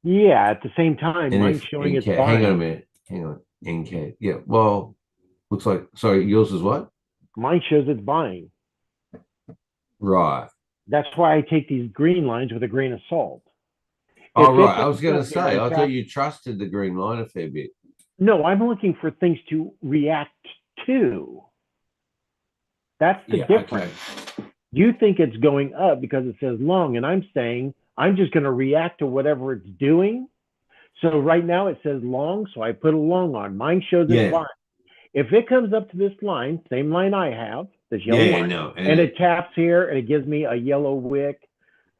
Yeah, at the same time, and mine's showing it's buying. Hang on a minute. Hang on. NCAD. Yeah, well, looks like, sorry, yours is what? Mine shows it's buying. Right. That's why I take these green lines with a grain of salt. Right. I was going to say, I thought you trusted the green line a fair bit. No, I'm looking for things to react to. That's the difference. Okay. You think it's going up because it says long, and I'm saying I'm just going to react to whatever it's doing. So right now it says long, so I put a long on. Mine shows it's buying. If it comes up to this line, same line I have, this yellow line, and it taps here and it gives me a yellow wick,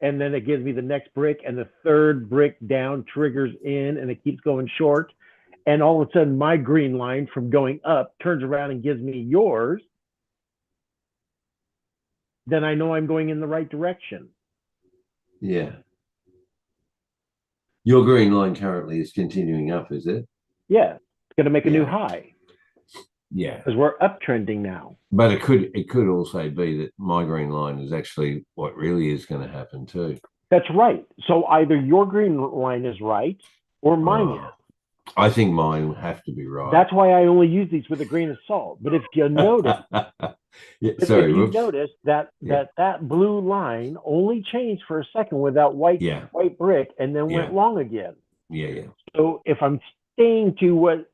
and then it gives me the next brick, and the third brick down triggers in, and it keeps going short. And all of a sudden, my green line from going up turns around and gives me yours. then I know I'm going in the right direction. Yeah. Your green line currently is continuing up, is it? Yeah, it's going to make a new high. Yeah, because we're uptrending now. But it could also be that my green line is actually what really is going to happen too. That's right. So either your green line is right or mine is. I think mine would have to be right. That's why I only use these with a grain of salt. But if you notice, if you notice that blue line only changed for a second with that white brick and then went long again. Yeah. So if I'm staying to what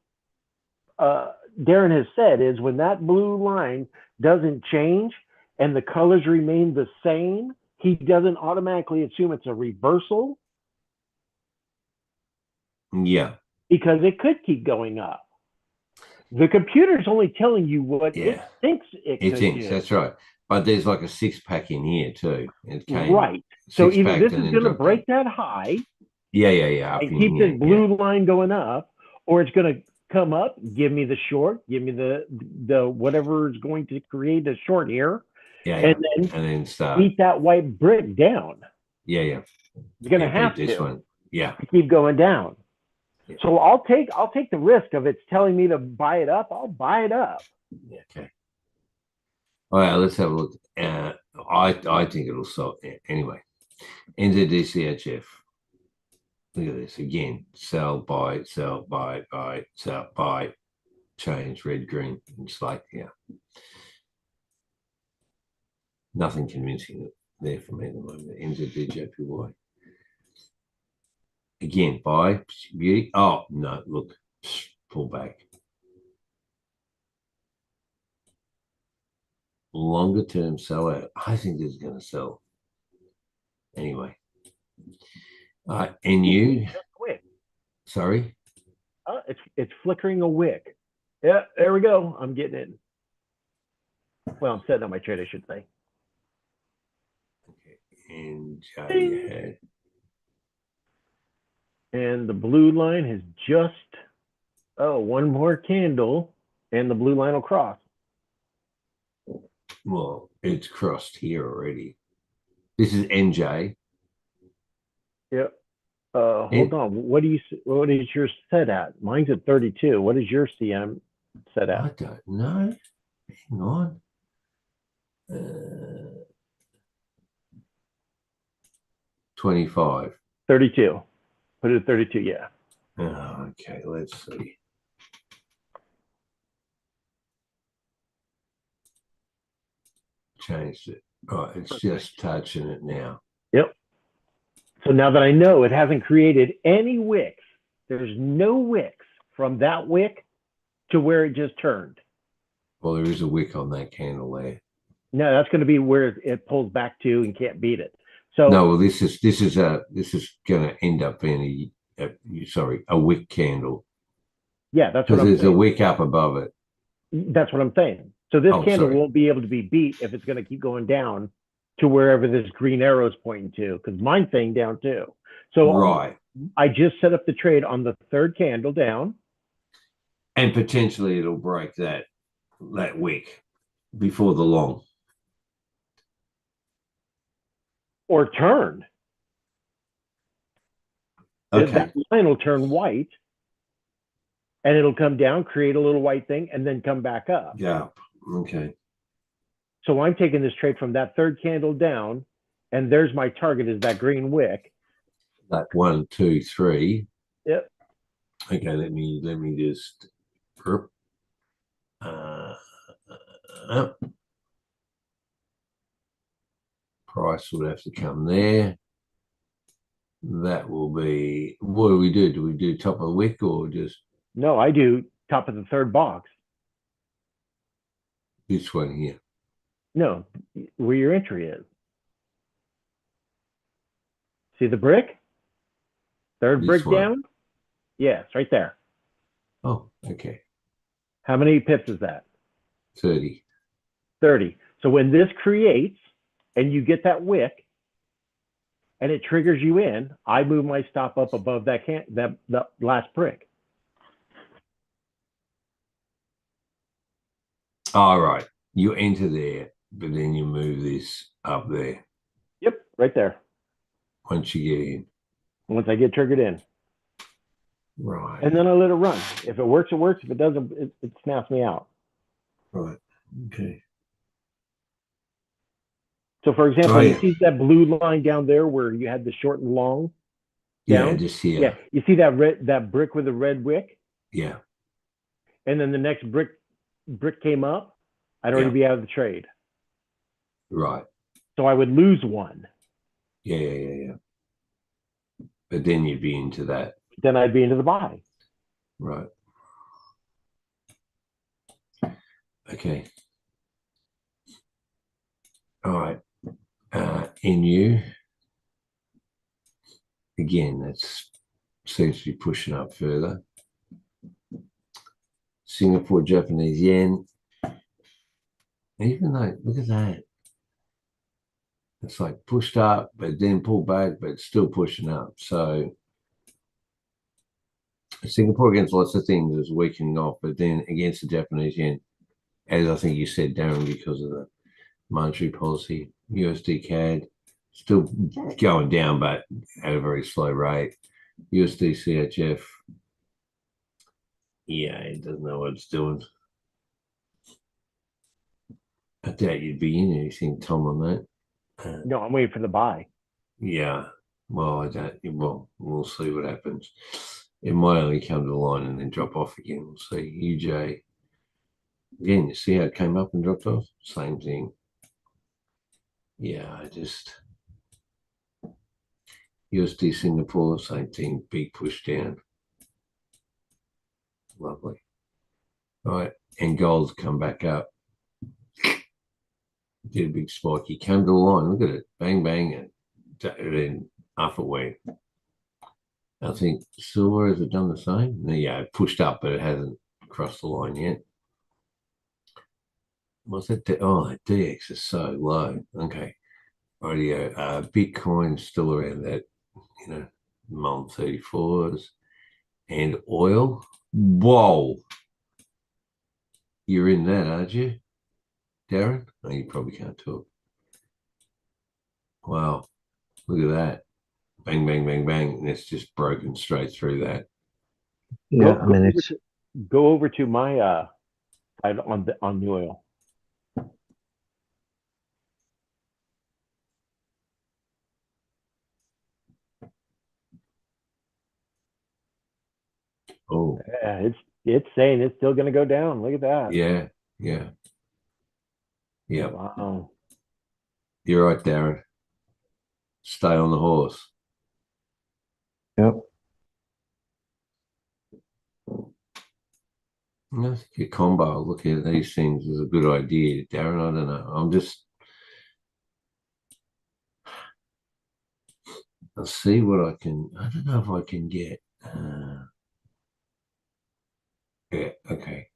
Darren has said is when that blue line doesn't change and the colors remain the same, he doesn't automatically assume it's a reversal. Yeah. Because it could keep going up. The computer's only telling you what it thinks it could do. That's right. But there's like a 6-pack in here too. Right. So either this is going to break that high. Yeah. And keep this blue line going up, or it's going to come up, give me the short, give me the whatever is going to create a short here. And then start beat that white brick down. Yeah. You're going to have this to. one. Yeah. Keep going down. So I'll take the risk of it's telling me to buy it up. I'll buy it up. Okay. All right, let's have a look. I think it'll solve anyway. NZDCHF. Look at this again. Sell, buy, sell, buy, sell, buy. Change red, green. It's like nothing convincing there for me at the moment. NZDJPY. Again, buy, beauty. Oh, no, look, pull back. Longer term sell out. I think this is going to sell. Anyway. And you? Sorry? It's flickering a wick. Yeah, there we go. I'm getting it. Well, I'm setting up my trade, I should say. Okay. And you had. And the blue line has just, one more candle, and the blue line will cross. Well, it's crossed here already. This is NJ. Yep. Hold on. What is yours set at? Mine's at 32. What is your CM set at? I don't know. Hang on. 25. 32. Put it at 32, yeah. Okay, let's see. Changed it. Oh, it's just touching it now. Yep. So now that I know it hasn't created any wicks, there's no wicks from that wick to where it just turned. Well, there is a wick on that candle there. No, that's going to be where it pulls back to and can't beat it. So no, well, this is going to end up being a wick candle. Yeah, that's what I'm saying. There's a wick up above it. That's what I'm saying. So this candle won't be able to be beat if it's going to keep going down to wherever this green arrow is pointing to, because mine's saying down too. So I just set up the trade on the third candle down. And potentially it'll break that wick before the long. Or turn. Okay. That line will turn white. And it'll come down, create a little white thing, and then come back up. Yeah. Okay. So I'm taking this trade from that third candle down, and there's my target is that green wick. That 1, 2, 3. Yep. Okay, let me just price would have to come there. That will be, what do we do? Do we do top of the wick or just? No, I do top of the third box. This one here. No, where your entry is. See the brick? Third brick down? Yes, right there. Oh, okay. How many pips is that? 30. 30. So when this creates and you get that wick and it triggers you in, I move my stop up above that last brick. All right. You enter there but then you move this up there. Yep, right there. Once you get in. Once I get triggered in. Right. And then I let it run. If it works, it works. If it doesn't, it snaps me out. Right. Okay. So, for example, you see that blue line down there where you had the short and long down? Yeah, just here. Yeah, you see that brick with the red wick? Yeah. And then the next brick came up, I'd already be out of the trade. Right. So I would lose one. Yeah. But then you'd be into that. Then I'd be into the buy. Right. Okay. All right. NU. Again, that seems to be pushing up further. Singapore Japanese yen. Even though, look at that. It's like pushed up, but then pulled back, but still pushing up. So Singapore against lots of things is weakening off, but then against the Japanese yen, as I think you said, Darren, because of the monetary policy, USD CAD still going down, but at a very slow rate. USD CHF, yeah, it doesn't know what it's doing. I doubt you'd be in anything, Tom, on that. No, I'm waiting for the buy. Yeah. Well, I don't. Well, we'll see what happens. It might only come to the line and then drop off again. We'll see. UJ. Again, you see how it came up and dropped off? Same thing. Yeah, I just. USD Singapore, same thing. Big push down. Lovely. All right. And gold's come back up. Did a big spike. He came to the line. Look at it. Bang, bang. And then up it went. I think silver has it done the same? Yeah, it pushed up, but it hasn't crossed the line yet. What's that? Oh, that DX is so low. Okay. Radio. Bitcoin still around that, MOM 34s. And oil. Whoa. You're in that, aren't you, Darren? No, you probably can't talk. Wow. Look at that. Bang, bang, bang, bang. And it's just broken straight through that. Yeah, go over to my side on the oil. Oh. Yeah, it's saying it's still going to go down. Look at that. Yeah. Wow. You're right, Darren. Stay on the horse. Yep. I think a combo looking at these things is a good idea, Darren. I don't know. I'll see what I don't know if I can get. Yeah, okay.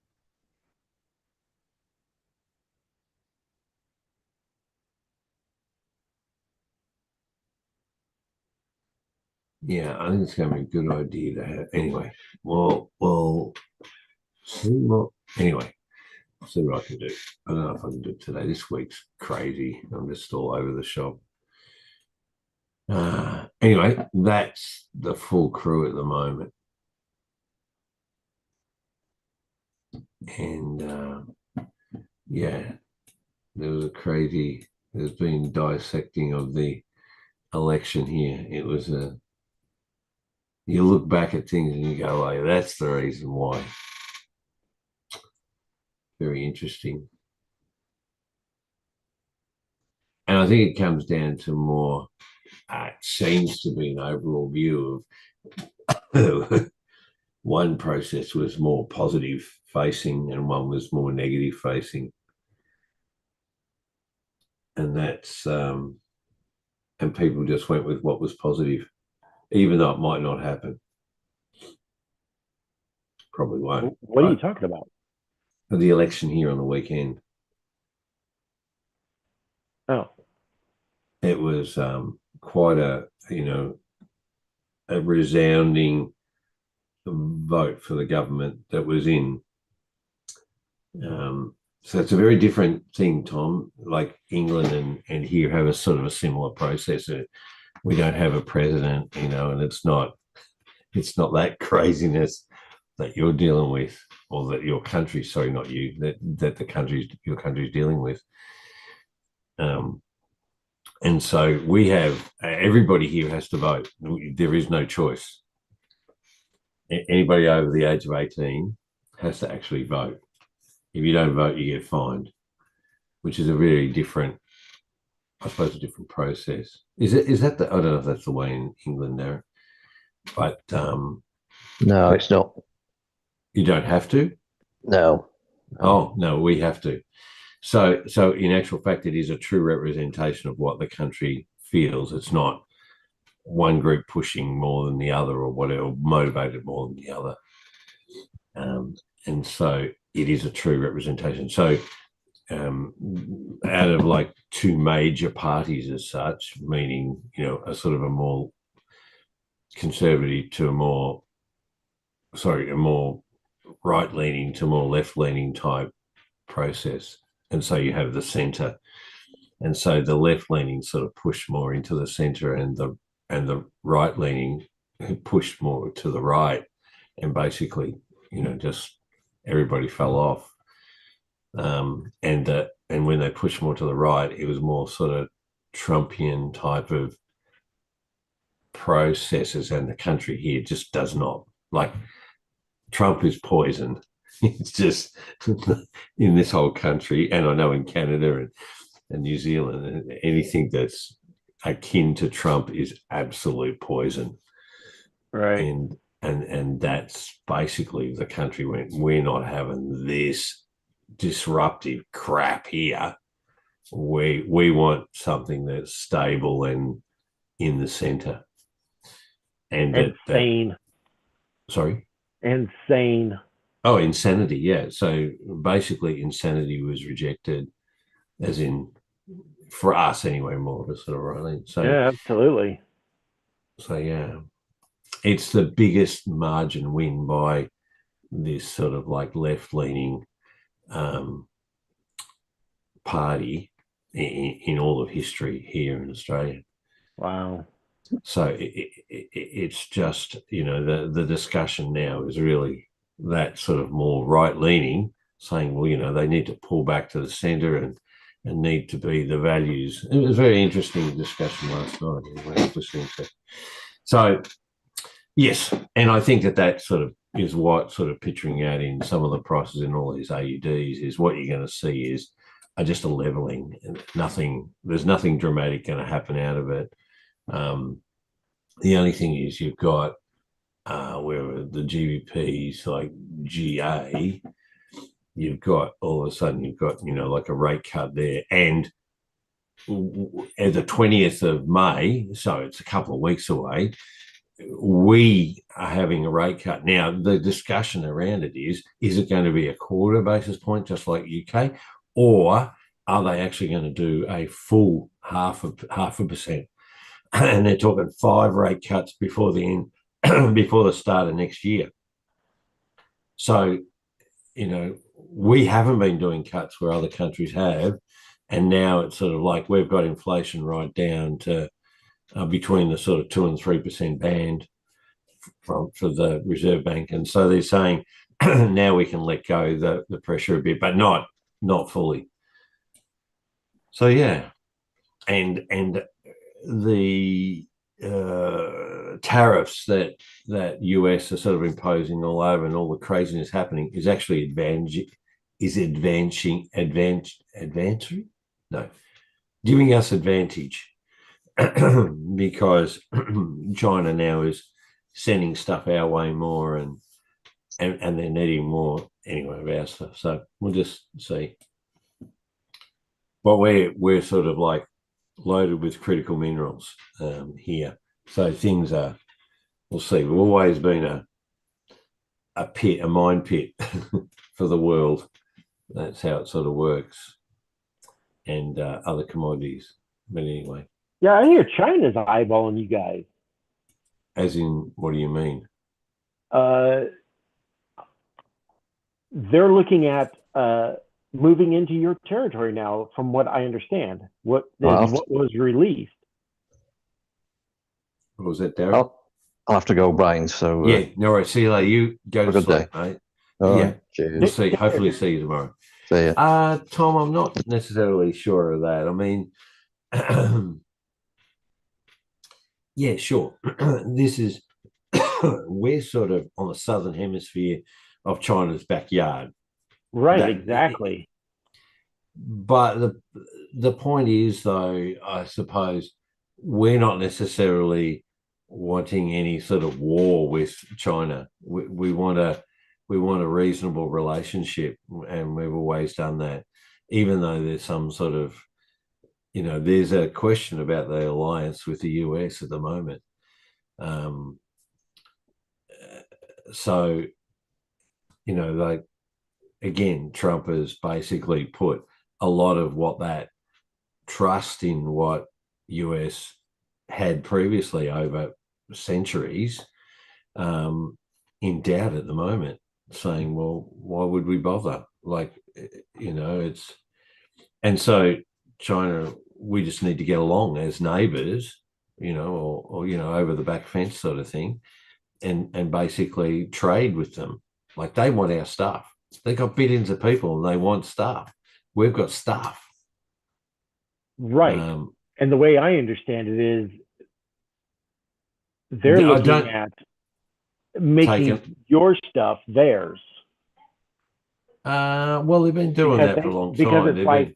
Yeah, I think it's going to be a good idea to have. Anyway, well, see what. Anyway, I'll see what I can do. I don't know if I can do it today. This week's crazy. I'm just all over the shop. Anyway, that's the full crew at the moment. And yeah, there's been dissecting of the election here. It was you look back at things and you go, like, that's the reason why. Very interesting. And I think it comes down to more, it seems to be an overall view of one process was more positive facing and one was more negative facing. And that's, and people just went with what was positive, even though it might not happen. Probably won't. What are you talking about? The election here on the weekend. Oh. It was quite a resounding vote for the government that was in. So it's a very different thing, Tom. Like England and here have a sort of a similar process. We don't have a president, and it's not that craziness that you're dealing with, or that your country, sorry, not you, that your country's dealing with. And so we have everybody here has to vote. There is no choice. Anybody over the age of 18 has to actually vote. If you don't vote, you get fined, which is a very different, I suppose, a different process. Is that I don't know if that's the way in England now, but No, it's not. you don't have to. No. Oh no, we have to. So in actual fact, it is a true representation of what the country feels. It's not one group pushing more than the other, or whatever, motivated more than the other. And so it is a true representation. So out of like two major parties as such, meaning, a sort of a more conservative to a more right leaning to more left leaning type process. And so you have the center. And so the left leaning sort of pushed more into the center, and the right leaning pushed more to the right. And basically, just everybody fell off. And when they pushed more to the right, it was more sort of Trumpian type of processes, and the country here just does not. Like, Trump is poison. It's just in this whole country, and I know in Canada and New Zealand, anything that's akin to Trump is absolute poison. Right. And that's basically the country went, we're not having this disruptive crap here. We want something that's stable and in the center. And sane. Sorry? Insane. Oh, insanity, yeah. So basically insanity was rejected, as in, for us anyway, more of a sort of right. So yeah, absolutely. So yeah. It's the biggest margin win by this sort of like left-leaning party in all of history here in Australia. Wow. So it's just, the discussion now is really that sort of more right-leaning, saying, well, they need to pull back to the centre and need to be the values. It was a very interesting discussion last night. I was listening to. So yes, and I think that sort of is what sort of picturing out in some of the prices in all these AUDs is what you're going to see is just a leveling. There's nothing dramatic going to happen out of it. The only thing is you've got where the GBPs like GA, you've got all of a sudden you've got like a rate cut there, and at the 20th of May, so it's a couple of weeks away, we are having a rate cut. Now, the discussion around it is it going to be a quarter basis point, just like UK, or are they actually going to do a full half a percent? And they're talking 5 rate cuts before the end, before the start of next year. So, we haven't been doing cuts where other countries have, and now it's sort of like we've got inflation right down to between the sort of 2 and 3% band for the Reserve Bank, and so they're saying now we can let go the pressure a bit, but not fully. So yeah, and the tariffs that US are sort of imposing all over, and all the craziness happening is actually giving us advantage because China now is sending stuff our way more, and they're needing more anyway of our stuff. So we'll just see. But we're sort of like loaded with critical minerals here. So things are, we'll see. We've always been a mine pit for the world. That's how it sort of works. And other commodities. But anyway. Yeah, I hear China's eyeballing you guys. As in, what do you mean? They're looking at moving into your territory now, from what I understand. What Well, what was released? What was that, Derek? I'll have to go, Brian. So Yeah, no worries. See you later. You go have to a good day. sleep, mate. All Yeah, right. we'll Cheers. see. Hopefully, see you tomorrow. See ya. Tom, I'm not necessarily sure of that. I mean, yeah, sure. This is we're sort of on the southern hemisphere of China's backyard. Right, That, exactly. but the point is, though, I suppose we're not necessarily wanting any sort of war with China. We want a reasonable relationship, and we've always done that, even though there's some sort of there's a question about the alliance with the US at the moment. Um, so like again, Trump has basically put a lot of what that trust in what US had previously over centuries in doubt at the moment, saying, well, why would we bother? Like, it's, and so China, we just need to get along as neighbors, or over the back fence sort of thing, and basically trade with them. Like they want our stuff. They've got billions of people and they want stuff. We've got stuff. Right. And the way I understand it is they're looking at making your stuff theirs. Well, they've been doing that for a long time. Because it's like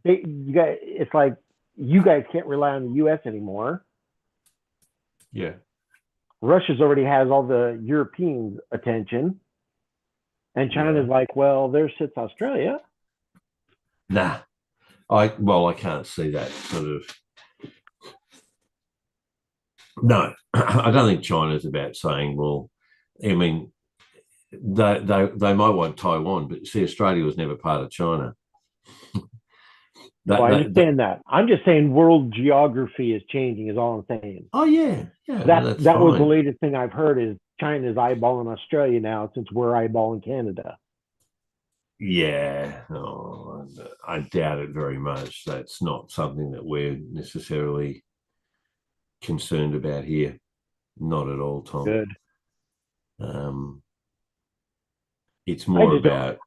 it's like you guys can't rely on the US anymore. Yeah. Russia's already has all the Europeans' attention. And China's like, well, there sits Australia. Nah. I can't see that sort of. No, I don't think China's about saying, well, I mean, they might want Taiwan, but see, Australia was never part of China. I understand that. I'm just saying world geography is changing is all I'm saying. Oh, yeah. That was the latest thing I've heard is China's eyeballing Australia now since we're eyeballing Canada. Yeah. Oh, I doubt it very much. That's not something that we're necessarily concerned about here. Not at all, Tom. Good. It's more about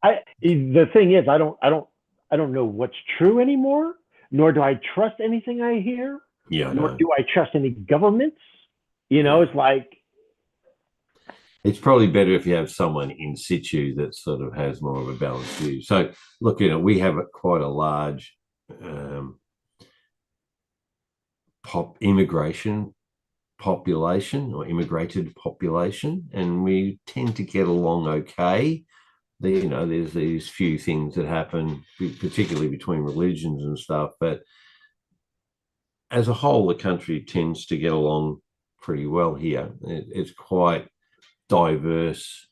the thing is I don't know what's true anymore, nor do I trust anything I hear. Yeah, nor do I trust any governments. It's like it's probably better if you have someone in situ that sort of has more of a balanced view. So look, we have quite a large immigration population or immigrated population, and we tend to get along okay. There's these few things that happen, particularly between religions and stuff, but as a whole, the country tends to get along pretty well here. It's quite diverse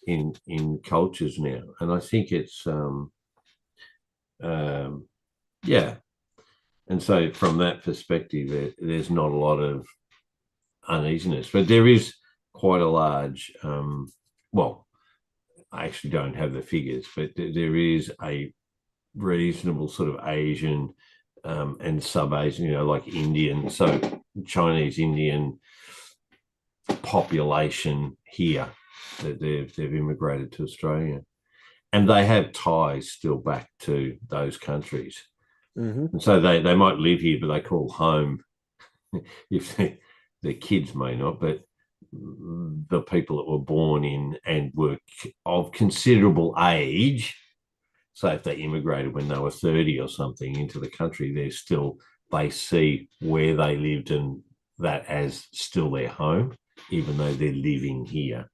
in cultures now, and I think it's yeah. And so from that perspective, there's not a lot of uneasiness, but there is quite a large well, I actually don't have the figures, but there is a reasonable sort of Asian and sub-Asian, like Indian, so Chinese Indian population here that they've immigrated to Australia, and they have ties still back to those countries. And so they might live here, but they call home if their kids may not, but the people that were born in and were of considerable age. So if they immigrated when they were 30 or something into the country, they see where they lived and that as still their home, even though they're living here.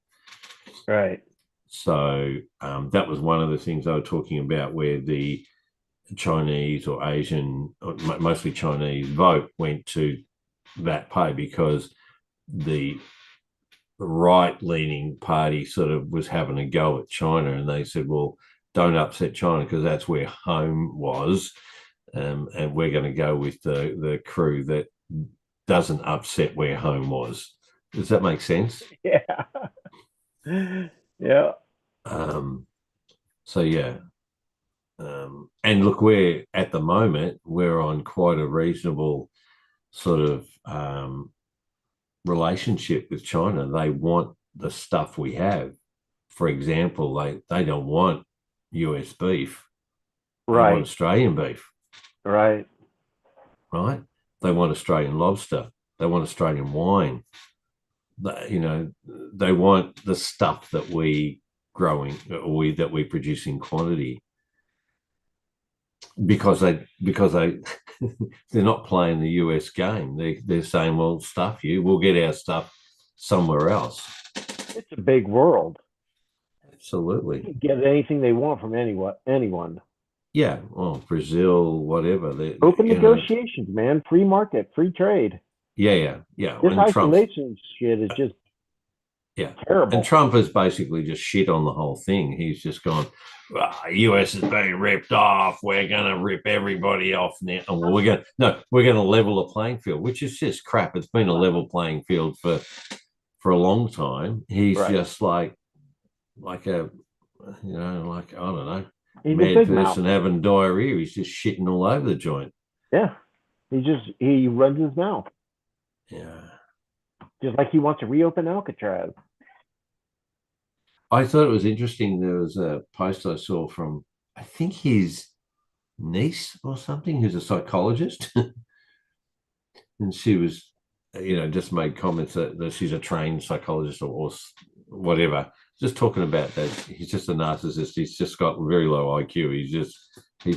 Right. So that was one of the things they were talking about, where the Chinese or Asian, or mostly Chinese vote went to that pay, because the right-leaning party sort of was having a go at China, and they said, well, don't upset China because that's where home was, and we're going to go with the crew that doesn't upset where home was. Does that make sense? Yeah. Yeah. So yeah, And look, we're at the moment, we're on quite a reasonable sort of relationship with China. They want the stuff we have. For example, they don't want US beef. They want Australian beef. Right. Right. They want Australian lobster. They want Australian wine. They want the stuff that we growing or that we produce in quantity, because they they're not playing the US game. They're saying, well, stuff you, we'll get our stuff somewhere else. It's a big world. Absolutely. You can get anything they want from anyone. Yeah. Well, Brazil, whatever. Open negotiations, man. Free market, free trade. Yeah. This isolation shit is just terrible. And Trump has basically just shit on the whole thing. He's just gone, US is being ripped off. We're going to rip everybody off now. And we're going to level the playing field, which is just crap. It's been a level playing field for a long time. He's just like a, like, I don't know, he's mad person having diarrhea. He's just shitting all over the joint. Yeah. He runs his mouth. Yeah. Just like he wants to reopen Alcatraz. I thought it was interesting. There was a post I saw from, I think, his niece or something, who's a psychologist. And she was, just made comments that she's a trained psychologist or whatever, just talking about that. He's just a narcissist. He's just got very low IQ. He's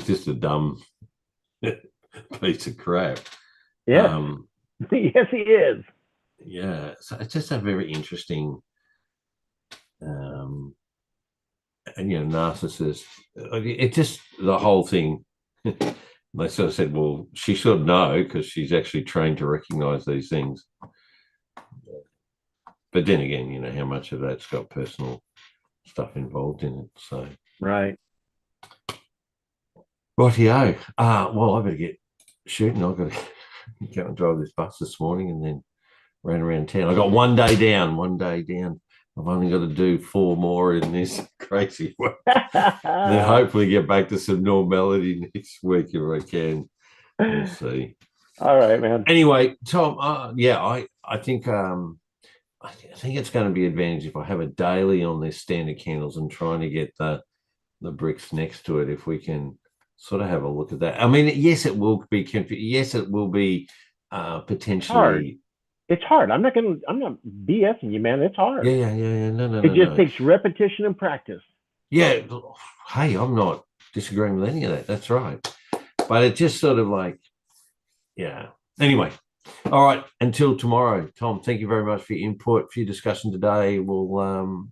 just a dumb piece of crap. Yeah. Yes, he is. Yeah. So it's just a very interesting, narcissist. It just, the whole thing, they sort of said, well, she should know because she's actually trained to recognize these things. But then again, how much of that's got personal stuff involved in it. So right. Rightio. Well, I better get shooting. I've got to go and drive this bus this morning and then ran around town. I got 1 day down. I've only got to do 4 more in this crazy work. Then hopefully get back to some normality next week if I can. We'll see. All right, man. Anyway, Tom, I think I think it's going to be advantage if I have a daily on this standard candles and trying to get the bricks next to it, if we can sort of have a look at that. I mean, yes, it will be yes, it will be potentially hard. It's hard. I'm not BSing you, man. It's hard. Yeah. No. It just takes repetition and practice. Yeah. Hey, I'm not disagreeing with any of that. That's right. But it just sort of like, yeah. Anyway, all right. Until tomorrow, Tom, thank you very much for your input, for your discussion today. We'll